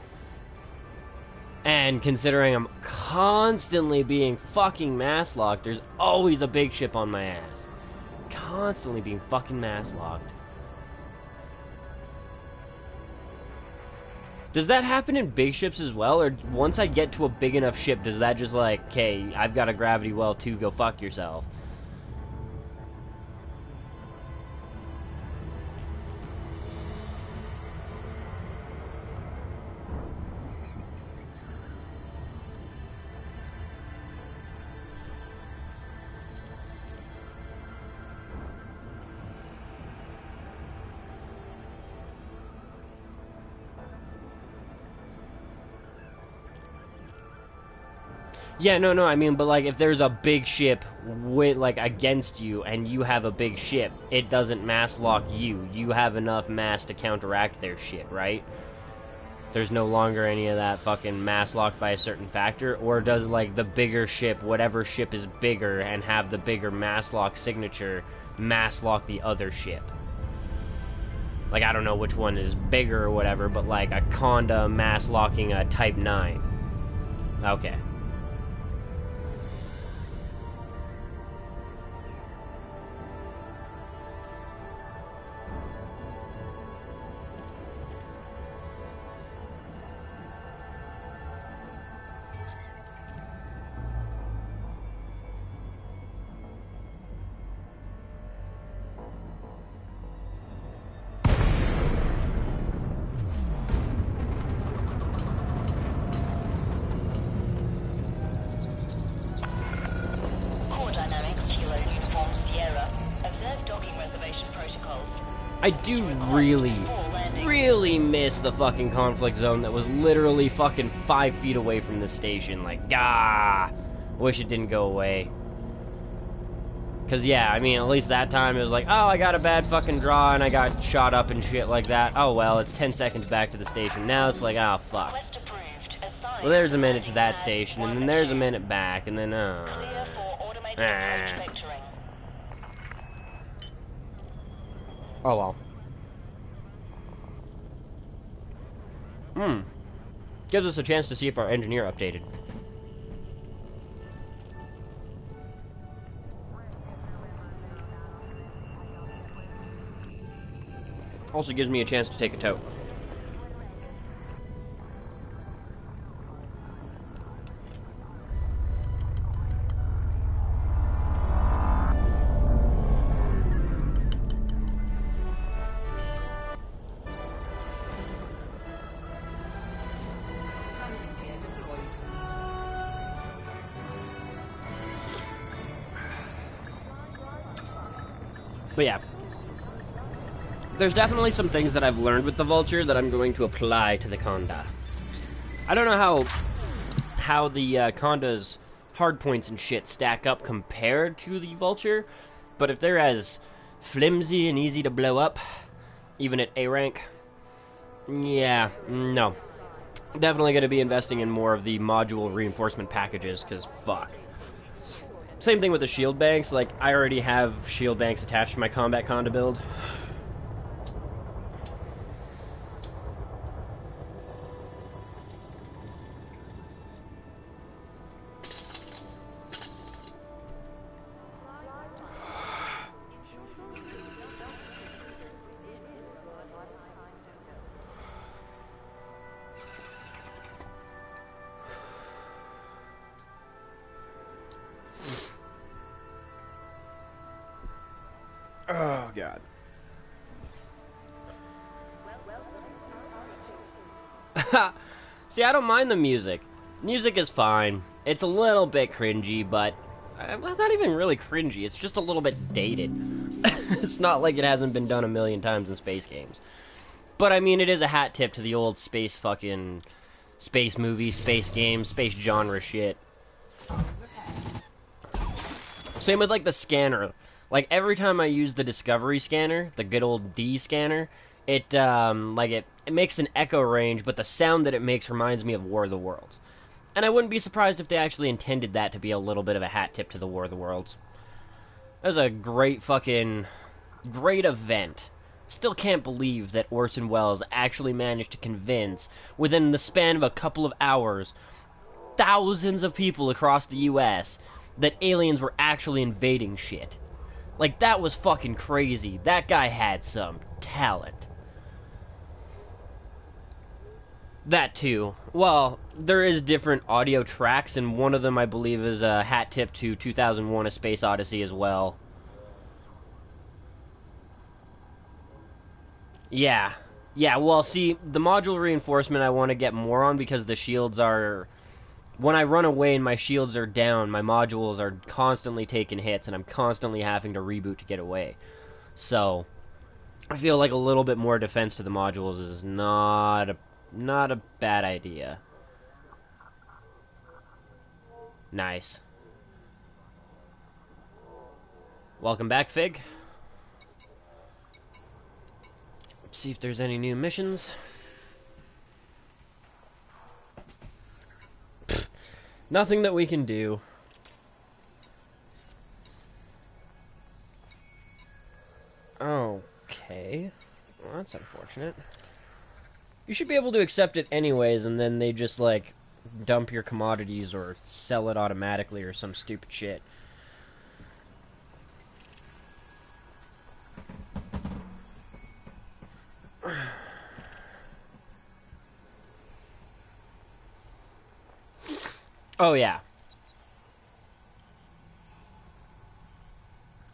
And considering I'm constantly being fucking mass locked, there's always a big ship on my ass. Constantly being fucking mass locked. Does that happen in big ships as well? Or once I get to a big enough ship, does that just like, okay, I've got a gravity well too, go fuck yourself? Yeah, no, I mean, but, like, if there's a big ship with, like, against you, and you have a big ship, it doesn't mass lock you. You have enough mass to counteract their shit, right? There's no longer any of that fucking mass lock by a certain factor, or does, like, the bigger ship, whatever ship is bigger and have the bigger mass lock signature, mass lock the other ship? Like, I don't know which one is bigger or whatever, but, like, a Conda mass locking a Type 9. Okay. I do really miss the fucking conflict zone that was literally fucking 5 feet away from the station. Like, wish it didn't go away. Cause yeah, I mean, at least that time it was like, oh, I got a bad fucking draw and I got shot up and shit like that. Oh well, it's 10 seconds back to the station. Now it's like, oh fuck. Well, there's a minute to that station, and then there's a minute back, and then, Oh well. Gives us a chance to see if our engineer updated. Also gives me a chance to take a tote. Landing gear deployed. But yeah. There's definitely some things that I've learned with the Vulture that I'm going to apply to the Conda. I don't know how the Conda's hardpoints and shit stack up compared to the Vulture, but if they're as flimsy and easy to blow up, even at A rank, yeah, no. Definitely going to be investing in more of the module reinforcement packages, because fuck. Same thing with the shield banks, like, I already have shield banks attached to my combat Conda build. Oh, God. See, I don't mind the music. Music is fine. It's a little bit cringy, but well, it's not even really cringy. It's just a little bit dated. It's not like it hasn't been done a million times in space games. But, I mean, it is a hat tip to the old space fucking space movie, space game, space genre shit. Same with like the scanner. Like every time I use the Discovery scanner, the good old D scanner, it it makes an echo range, but the sound that it makes reminds me of War of the Worlds. And I wouldn't be surprised if they actually intended that to be a little bit of a hat tip to the War of the Worlds. That was a great event. Still can't believe that Orson Welles actually managed to convince, within the span of a couple of hours, thousands of people across the U.S. that aliens were actually invading shit. Like, that was fucking crazy. That guy had some talent. That too. Well, there is different audio tracks, and one of them, I believe, is a hat tip to 2001: A Space Odyssey as well. Yeah. Yeah, well, see, the module reinforcement I want to get more on because the shields are... When I run away and my shields are down, my modules are constantly taking hits, and I'm constantly having to reboot to get away. So, I feel like a little bit more defense to the modules is not a bad idea. Nice. Welcome back, Fig. See if there's any new missions. Pfft, nothing that we can do. Okay. Well, that's unfortunate. You should be able to accept it anyways, and then they just, like, dump your commodities or sell it automatically or some stupid shit. Oh, yeah.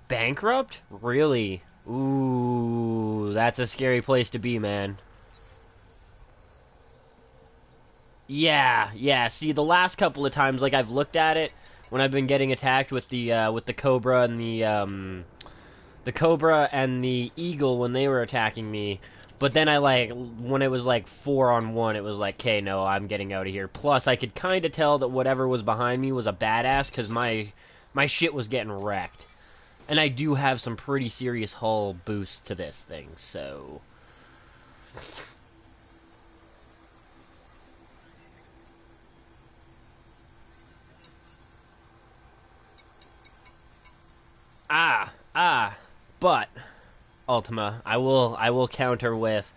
Bankrupt? Really? Ooh, that's a scary place to be, man. Yeah. See, the last couple of times, like, I've looked at it when I've been getting attacked with the Cobra and the Cobra and the Eagle when they were attacking me. But then when it was like 4-on-1, it was like, okay, no, I'm getting out of here. Plus, I could kind of tell that whatever was behind me was a badass because my shit was getting wrecked. And I do have some pretty serious hull boosts to this thing, so... But Ultima, I will counter with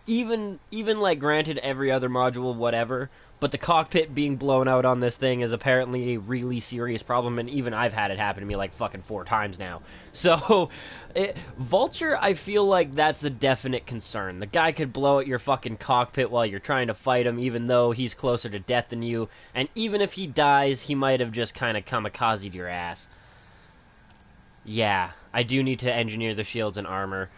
even like granted every other module whatever, but the cockpit being blown out on this thing is apparently a really serious problem, and even I've had it happen to me like fucking 4 times now. So, Vulture, I feel like that's a definite concern. The guy could blow at your fucking cockpit while you're trying to fight him, even though he's closer to death than you, and even if he dies, he might have just kind of kamikazed your ass. Yeah, I do need to engineer the shields and armor.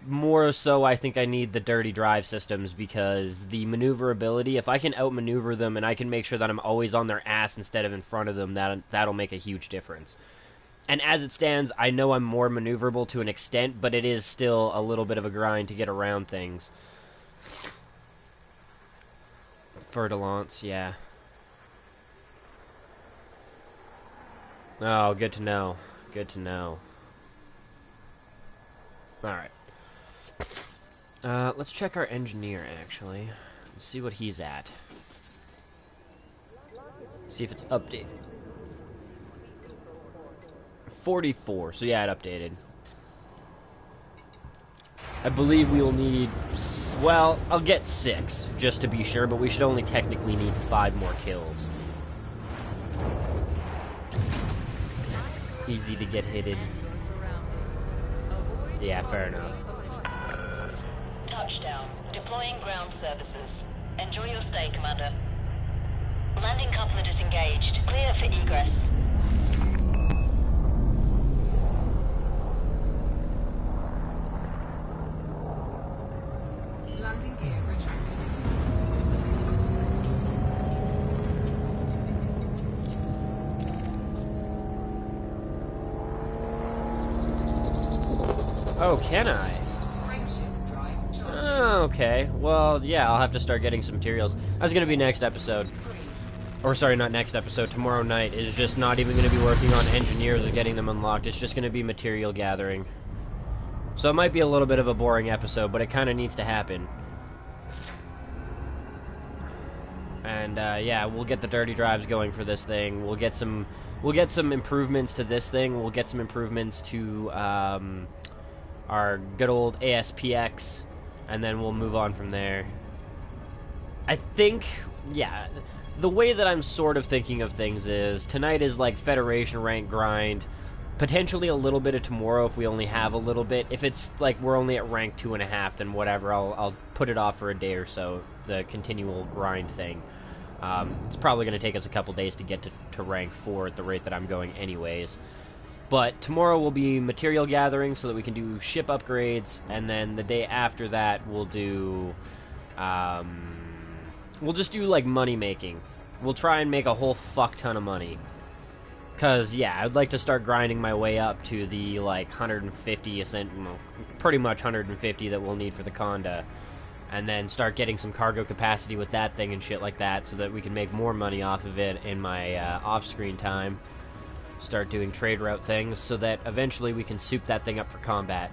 More so, I think I need the dirty drive systems, because the maneuverability, if I can outmaneuver them and I can make sure that I'm always on their ass instead of in front of them, that'll make a huge difference. And as it stands, I know I'm more maneuverable to an extent, but it is still a little bit of a grind to get around things. Fertilance, yeah. Oh, good to know. Good to know. Alright. Let's check our engineer, actually. Let's see what he's at. See if it's updated. 44, so yeah, it updated. I believe we will need... Well, I'll get 6, just to be sure, but we should only technically need 5 more kills. Easy to get hitted. Yeah, fair enough. Touchdown. Deploying ground services. Enjoy your stay, Commander. Landing coupler disengaged. Clear for egress. Landing gear retracted. Oh, can I? Frameshift drive charging. Okay, well, yeah, I'll have to start getting some materials. That's gonna be next episode. Or, sorry, not next episode. Tomorrow night is just not even gonna be working on engineers or getting them unlocked. It's just gonna be material gathering. So it might be a little bit of a boring episode, but it kind of needs to happen. And, yeah, we'll get the dirty drives going for this thing. We'll get some improvements to this thing. We'll get some improvements to, our good old ASPX, and then we'll move on from there. I think, yeah, the way that I'm sort of thinking of things is, tonight is like Federation rank grind, potentially a little bit of tomorrow if we only have a little bit. If it's like we're only at rank 2.5, then whatever, I'll put it off for a day or so, the continual grind thing. It's probably going to take us a couple days to get to rank 4 at the rate that I'm going anyways. But tomorrow will be material gathering so that we can do ship upgrades, and then the day after that we'll do, we'll just do, like, money making. We'll try and make a whole fuck ton of money. Because, yeah, I'd like to start grinding my way up to the, like, 150, pretty much 150 that we'll need for the Conda. And then start getting some cargo capacity with that thing and shit like that so that we can make more money off of it in my off-screen time. Start doing trade route things so that eventually we can soup that thing up for combat.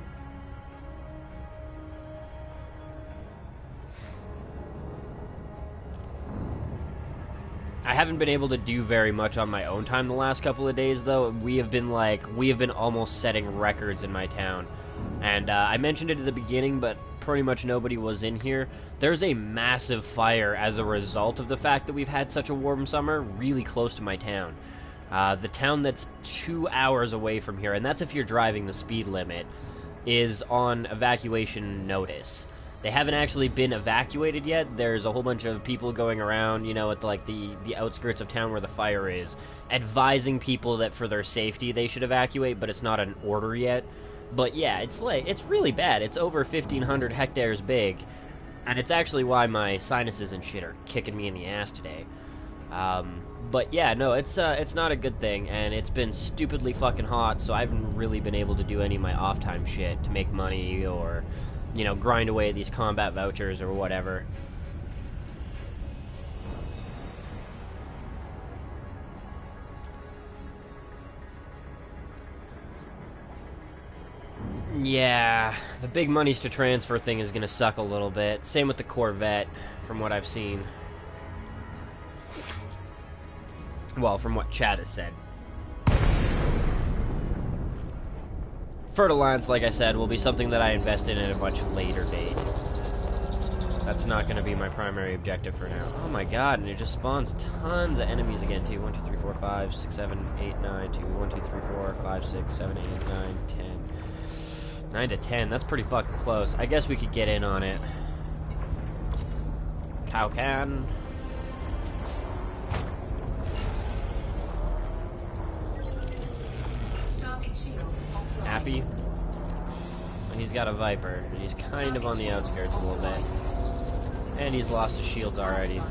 I haven't been able to do very much on my own time the last couple of days, though. We have been almost setting records in my town. And I mentioned it at the beginning, but pretty much nobody was in here. There's a massive fire as a result of the fact that we've had such a warm summer really close to my town. The town that's 2 hours away from here, and that's if you're driving the speed limit, is on evacuation notice. They haven't actually been evacuated yet. There's a whole bunch of people going around, you know, at like the outskirts of town where the fire is, advising people that for their safety they should evacuate, but it's not an order yet. But yeah, it's really bad. It's over 1,500 hectares big, and it's actually why my sinuses and shit are kicking me in the ass today. But yeah, no, it's not a good thing, and it's been stupidly fucking hot, so I haven't really been able to do any of my off-time shit to make money or, you know, grind away at these combat vouchers or whatever. Yeah, the big monies to transfer thing is gonna suck a little bit. Same with the Corvette, from what I've seen. Well, from what Chad has said. Fertilance, like I said, will be something that I invest in at a much later date. That's not going to be my primary objective for now. Oh my god, and it just spawns tons of enemies again, too. 1, 2, 3, 4, 5, 6, 7, 8, 9, 2, 1, 2, 3, 4, 5, 6, 7, 8, 9, 10. 9 to 10, that's pretty fucking close. I guess we could get in on it. How can? Happy? Well, he's got a Viper, and he's kind of on the outskirts a little bit. And he's lost his shields already.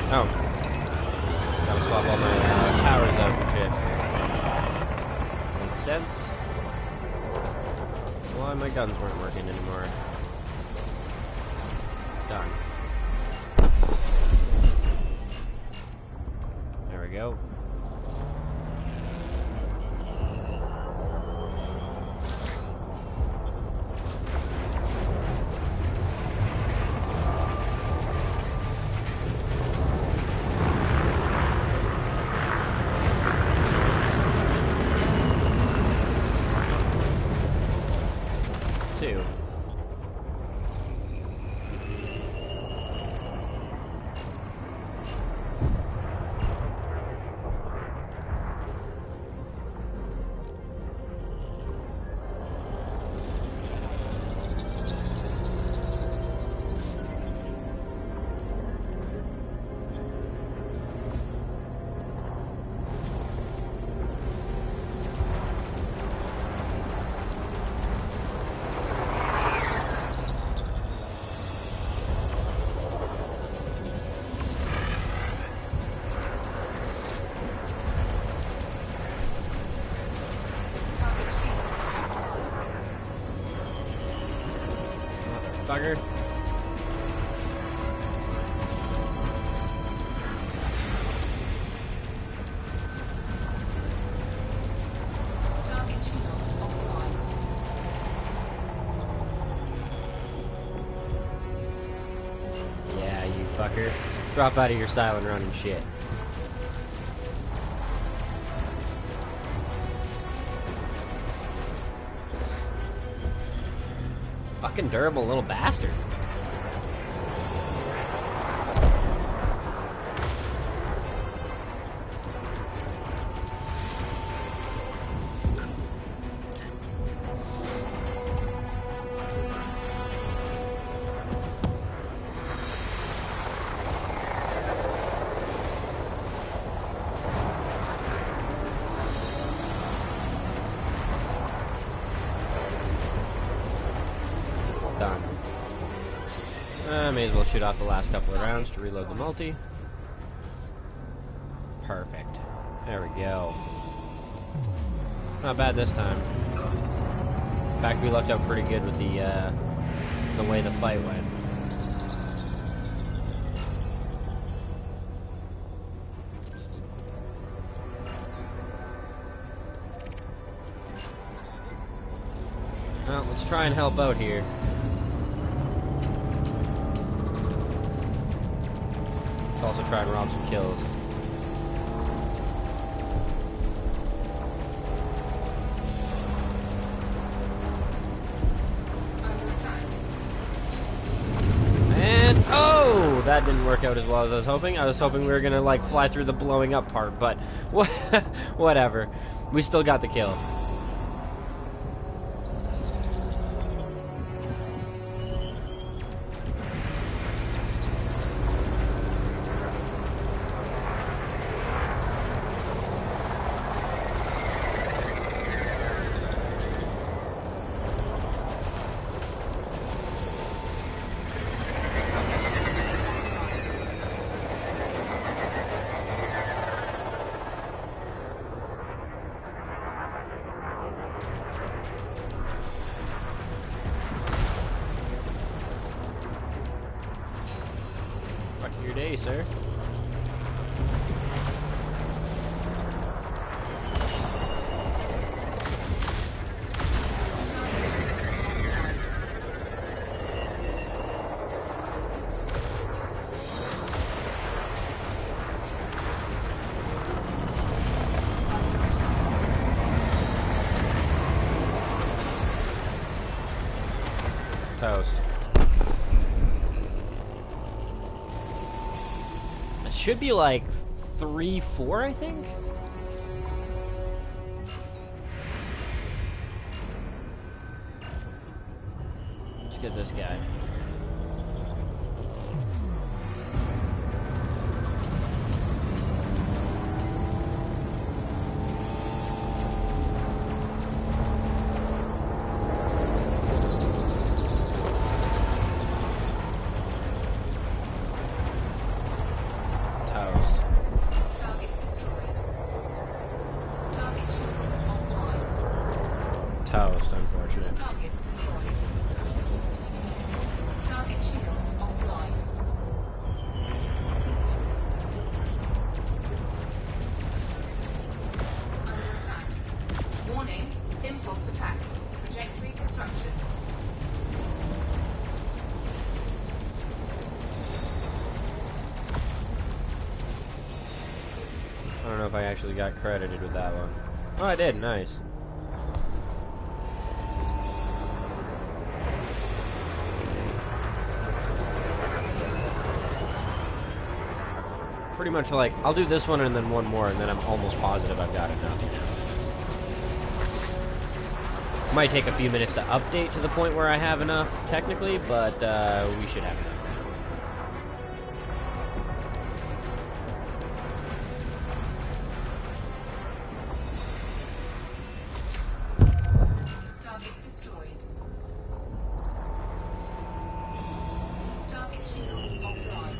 Oh. Gotta swap all my powers out and shit. Makes sense. Why my guns weren't working anymore. Done. There we go. fucker. Target shields offline. Yeah, you fucker. Drop out of your silent run and shit. Fucking durable little bastard. Done. May as well shoot off the last couple of rounds to reload the multi. Perfect. There we go. Not bad this time. In fact, we lucked out pretty good with the way the fight went. Well, let's try and help out here. Let's also try and rob some kills. Under attack. And oh, that didn't work out as well as I was hoping. I was hoping we were gonna like fly through the blowing up part, but whatever. We still got the kill. Fuck your day, sir. Toast. It should be like 3-4, I think. Let's get this guy. Toast. Target destroyed. Target shields offline. Toast, unfortunate. Target destroyed. Target shields offline. Under attack. Warning, impulse attack. Trajectory disruption. I don't know if I actually got credited with that one. Oh, I did. Nice. Pretty much like, I'll do this one and then one more, and then I'm almost positive I've got enough. Might take a few minutes to update to the point where I have enough, technically, but we should have enough. Target destroyed. Target shields offline.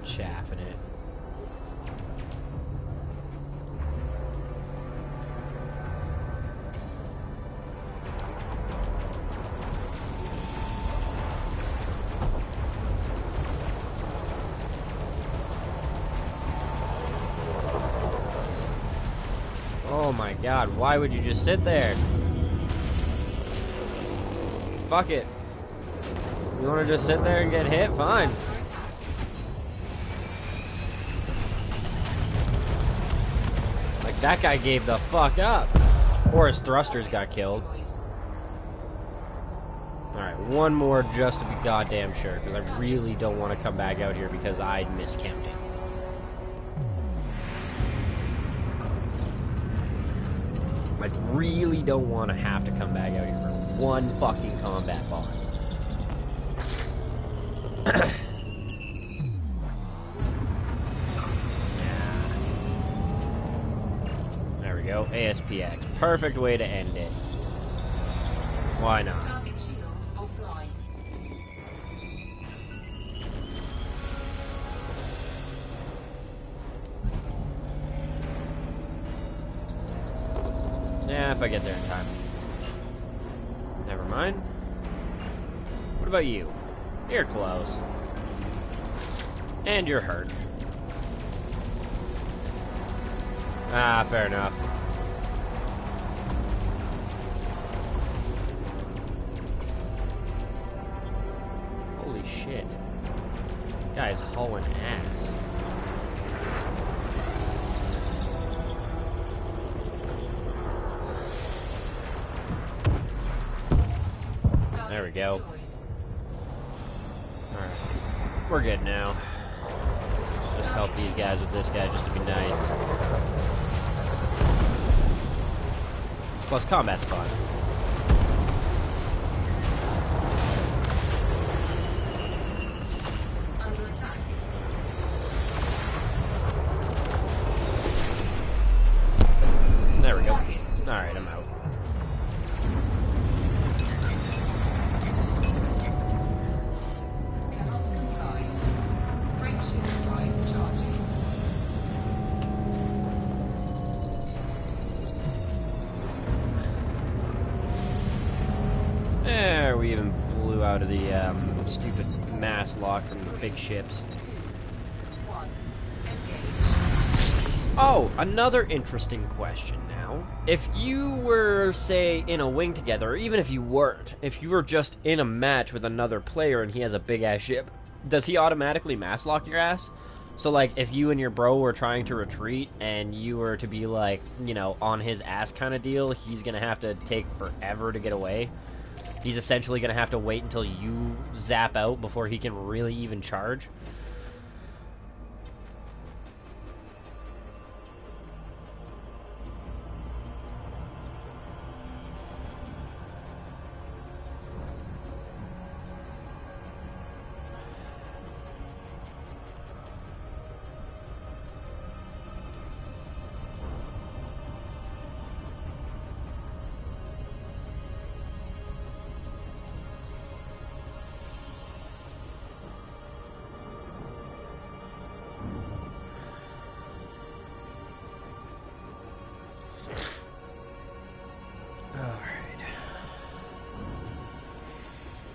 Chaffing it. Oh my god, why would you just sit there? Fuck it. You wanna just sit there and get hit? Fine. Like, that guy gave the fuck up. Or his thrusters got killed. Alright, one more just to be goddamn sure, because I really don't want to come back out here because I miscounted. I really don't want to have to come back out here for one fucking combat bond. There we go, ASPX. Perfect way to end it. Why not? Target shields offline. Yeah, if I get there in time. Never mind. What about you? You're close. And you're hurt. Ah, fair enough. Holy shit. Guy's hauling ass. There we go. Alright. We're good now. Just help these guys with this guy just to be nice. Plus, combat's fun. Under attack. There we go. Alright, I'm out. Cannot comply. Brake shield drive charging. There, we even blew out of the stupid mass lock from the big ships. 2, 1. Engage. Oh, another interesting question now. If you were, say, in a wing together, or even if you weren't, if you were just in a match with another player and he has a big-ass ship, does he automatically mass lock your ass? So, like, if you and your bro were trying to retreat and you were to be, like, you know, on his ass kind of deal, he's gonna have to take forever to get away. He's essentially gonna have to wait until you zap out before he can really even charge.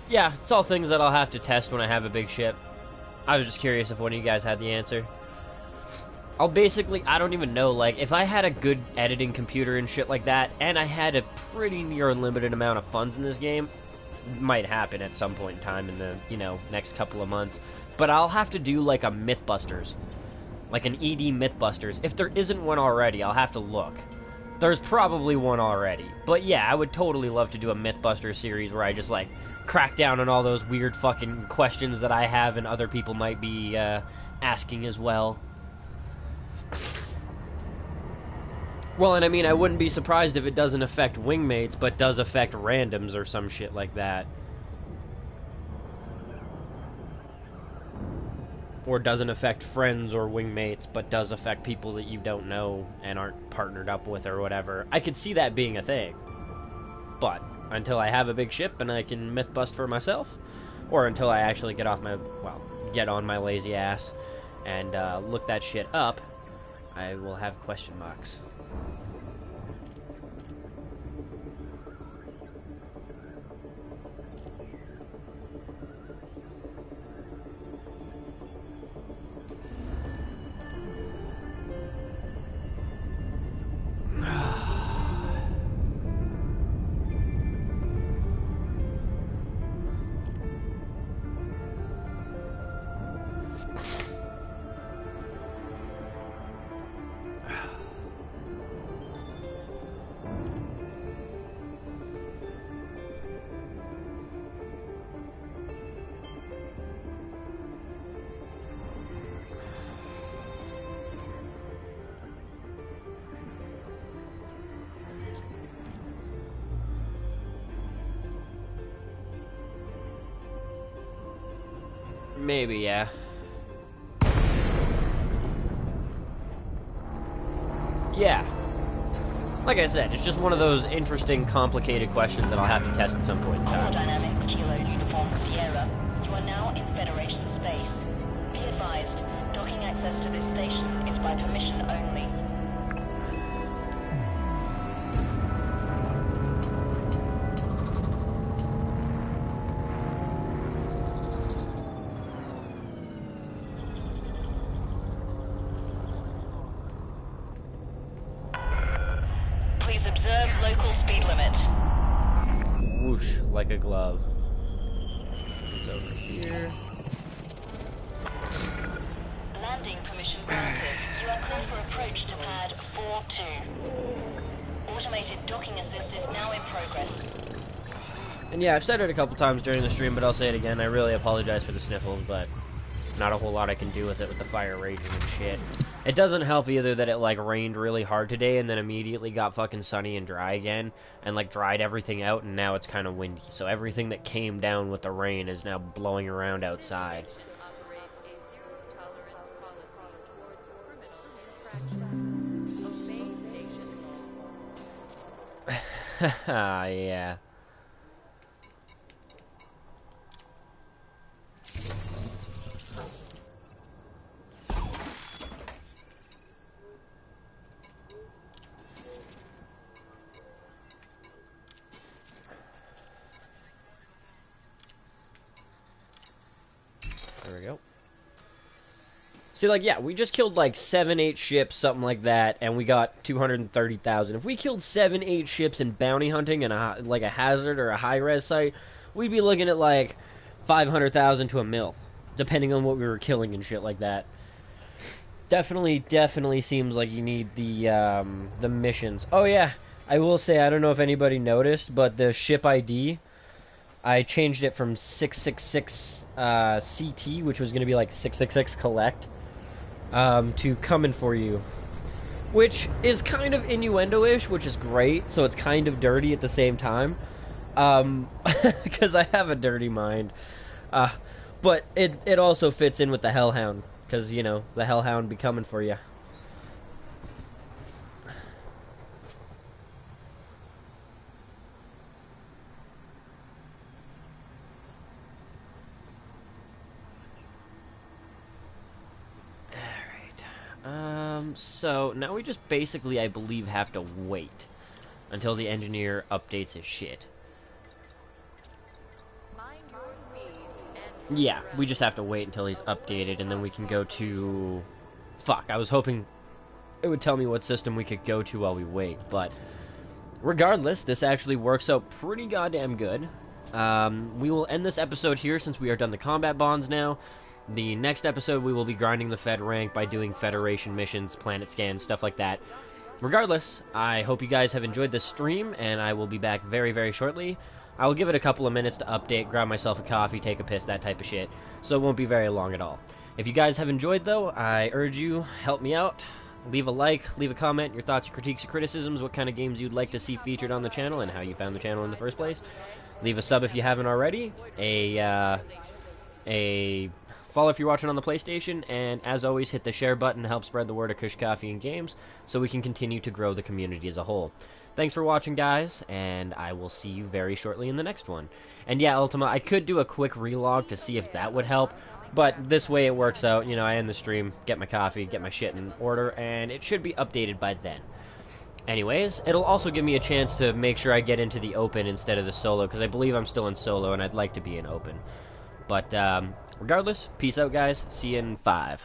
Yeah, it's all things that I'll have to test when I have a big ship. I was just curious if one of you guys had the answer. I'll basically, I don't even know, like, if I had a good editing computer and shit like that, and I had a pretty near unlimited amount of funds in this game, it might happen at some point in time in the, you know, next couple of months, but I'll have to do, like, a Mythbusters. Like an ED Mythbusters. If there isn't one already, I'll have to look. There's probably one already. But yeah, I would totally love to do a Mythbusters series where I just, like, crack down on all those weird fucking questions that I have and other people might be asking as well. Well, and I mean, I wouldn't be surprised if it doesn't affect wingmates, but does affect randoms or some shit like that. Or doesn't affect friends or wingmates, but does affect people that you don't know and aren't partnered up with or whatever. I could see that being a thing. But until I have a big ship and I can myth-bust for myself, or until I actually get off my, well, get on my lazy ass and look that shit up, I will have question marks. Maybe, yeah. Yeah. Like I said, it's just one of those interesting, complicated questions that I'll have to test at some point in time. Dynamic Kilo Uniform Sierra, you are now in Federation space. Be advised, docking access to this station is by permission only. Please observe local speed limit. Whoosh, like a glove. It's over here. Landing permission granted. You are clear for approach to pad 4-2. Automated docking assist is now in progress. And yeah, I've said it a couple times during the stream, but I'll say it again. I really apologize for the sniffles, but not a whole lot I can do with it with the fire raging and shit. It doesn't help either that it, like, rained really hard today and then immediately got fucking sunny and dry again and, like, dried everything out, and now it's kind of windy. So everything that came down with the rain is now blowing around outside. Operates a zero-tolerance policy towards criminal infractions. Obey station law. Yeah. There we go. See, like, yeah, we just killed, like, 7, 8 ships, something like that, and we got 230,000. If we killed 7, 8 ships in bounty hunting and, like, a hazard or a high-res site, we'd be looking at, like, 500,000 to a mil, depending on what we were killing and shit like that. Definitely seems like you need the missions. Oh, yeah, I will say, I don't know if anybody noticed, but the ship ID, I changed it from 666 CT, which was going to be like 666 collect, to coming for you, which is kind of innuendo-ish, which is great, so it's kind of dirty at the same time, because I have a dirty mind, but it also fits in with the Hellhound, because, you know, the Hellhound be coming for you. So now we just basically, I believe, have to wait until the engineer updates his shit. Mind your speed and Yeah, we just have to wait until he's updated, and then we can go to... Fuck, I was hoping it would tell me what system we could go to while we wait, but regardless, this actually works out pretty goddamn good. We will end this episode here since we are done the combat bonds now. The next episode, we will be grinding the Fed rank by doing Federation missions, planet scans, stuff like that. Regardless, I hope you guys have enjoyed this stream, and I will be back very, very shortly. I will give it a couple of minutes to update, grab myself a coffee, take a piss, that type of shit, so it won't be very long at all. If you guys have enjoyed, though, I urge you, help me out. Leave a like, leave a comment, your thoughts, your critiques, your criticisms, what kind of games you'd like to see featured on the channel, and how you found the channel in the first place. Leave a sub if you haven't already, a follow if you're watching on the PlayStation, and as always, hit the share button to help spread the word of Kush Coffee and Games, so we can continue to grow the community as a whole. Thanks for watching, guys, and I will see you very shortly in the next one. And yeah, Ultima, I could do a quick relog to see if that would help, but this way it works out. You know, I end the stream, get my coffee, get my shit in order, and it should be updated by then. Anyways, it'll also give me a chance to make sure I get into the open instead of the solo, because I believe I'm still in solo, and I'd like to be in open. But, regardless, peace out, guys. See you in 5.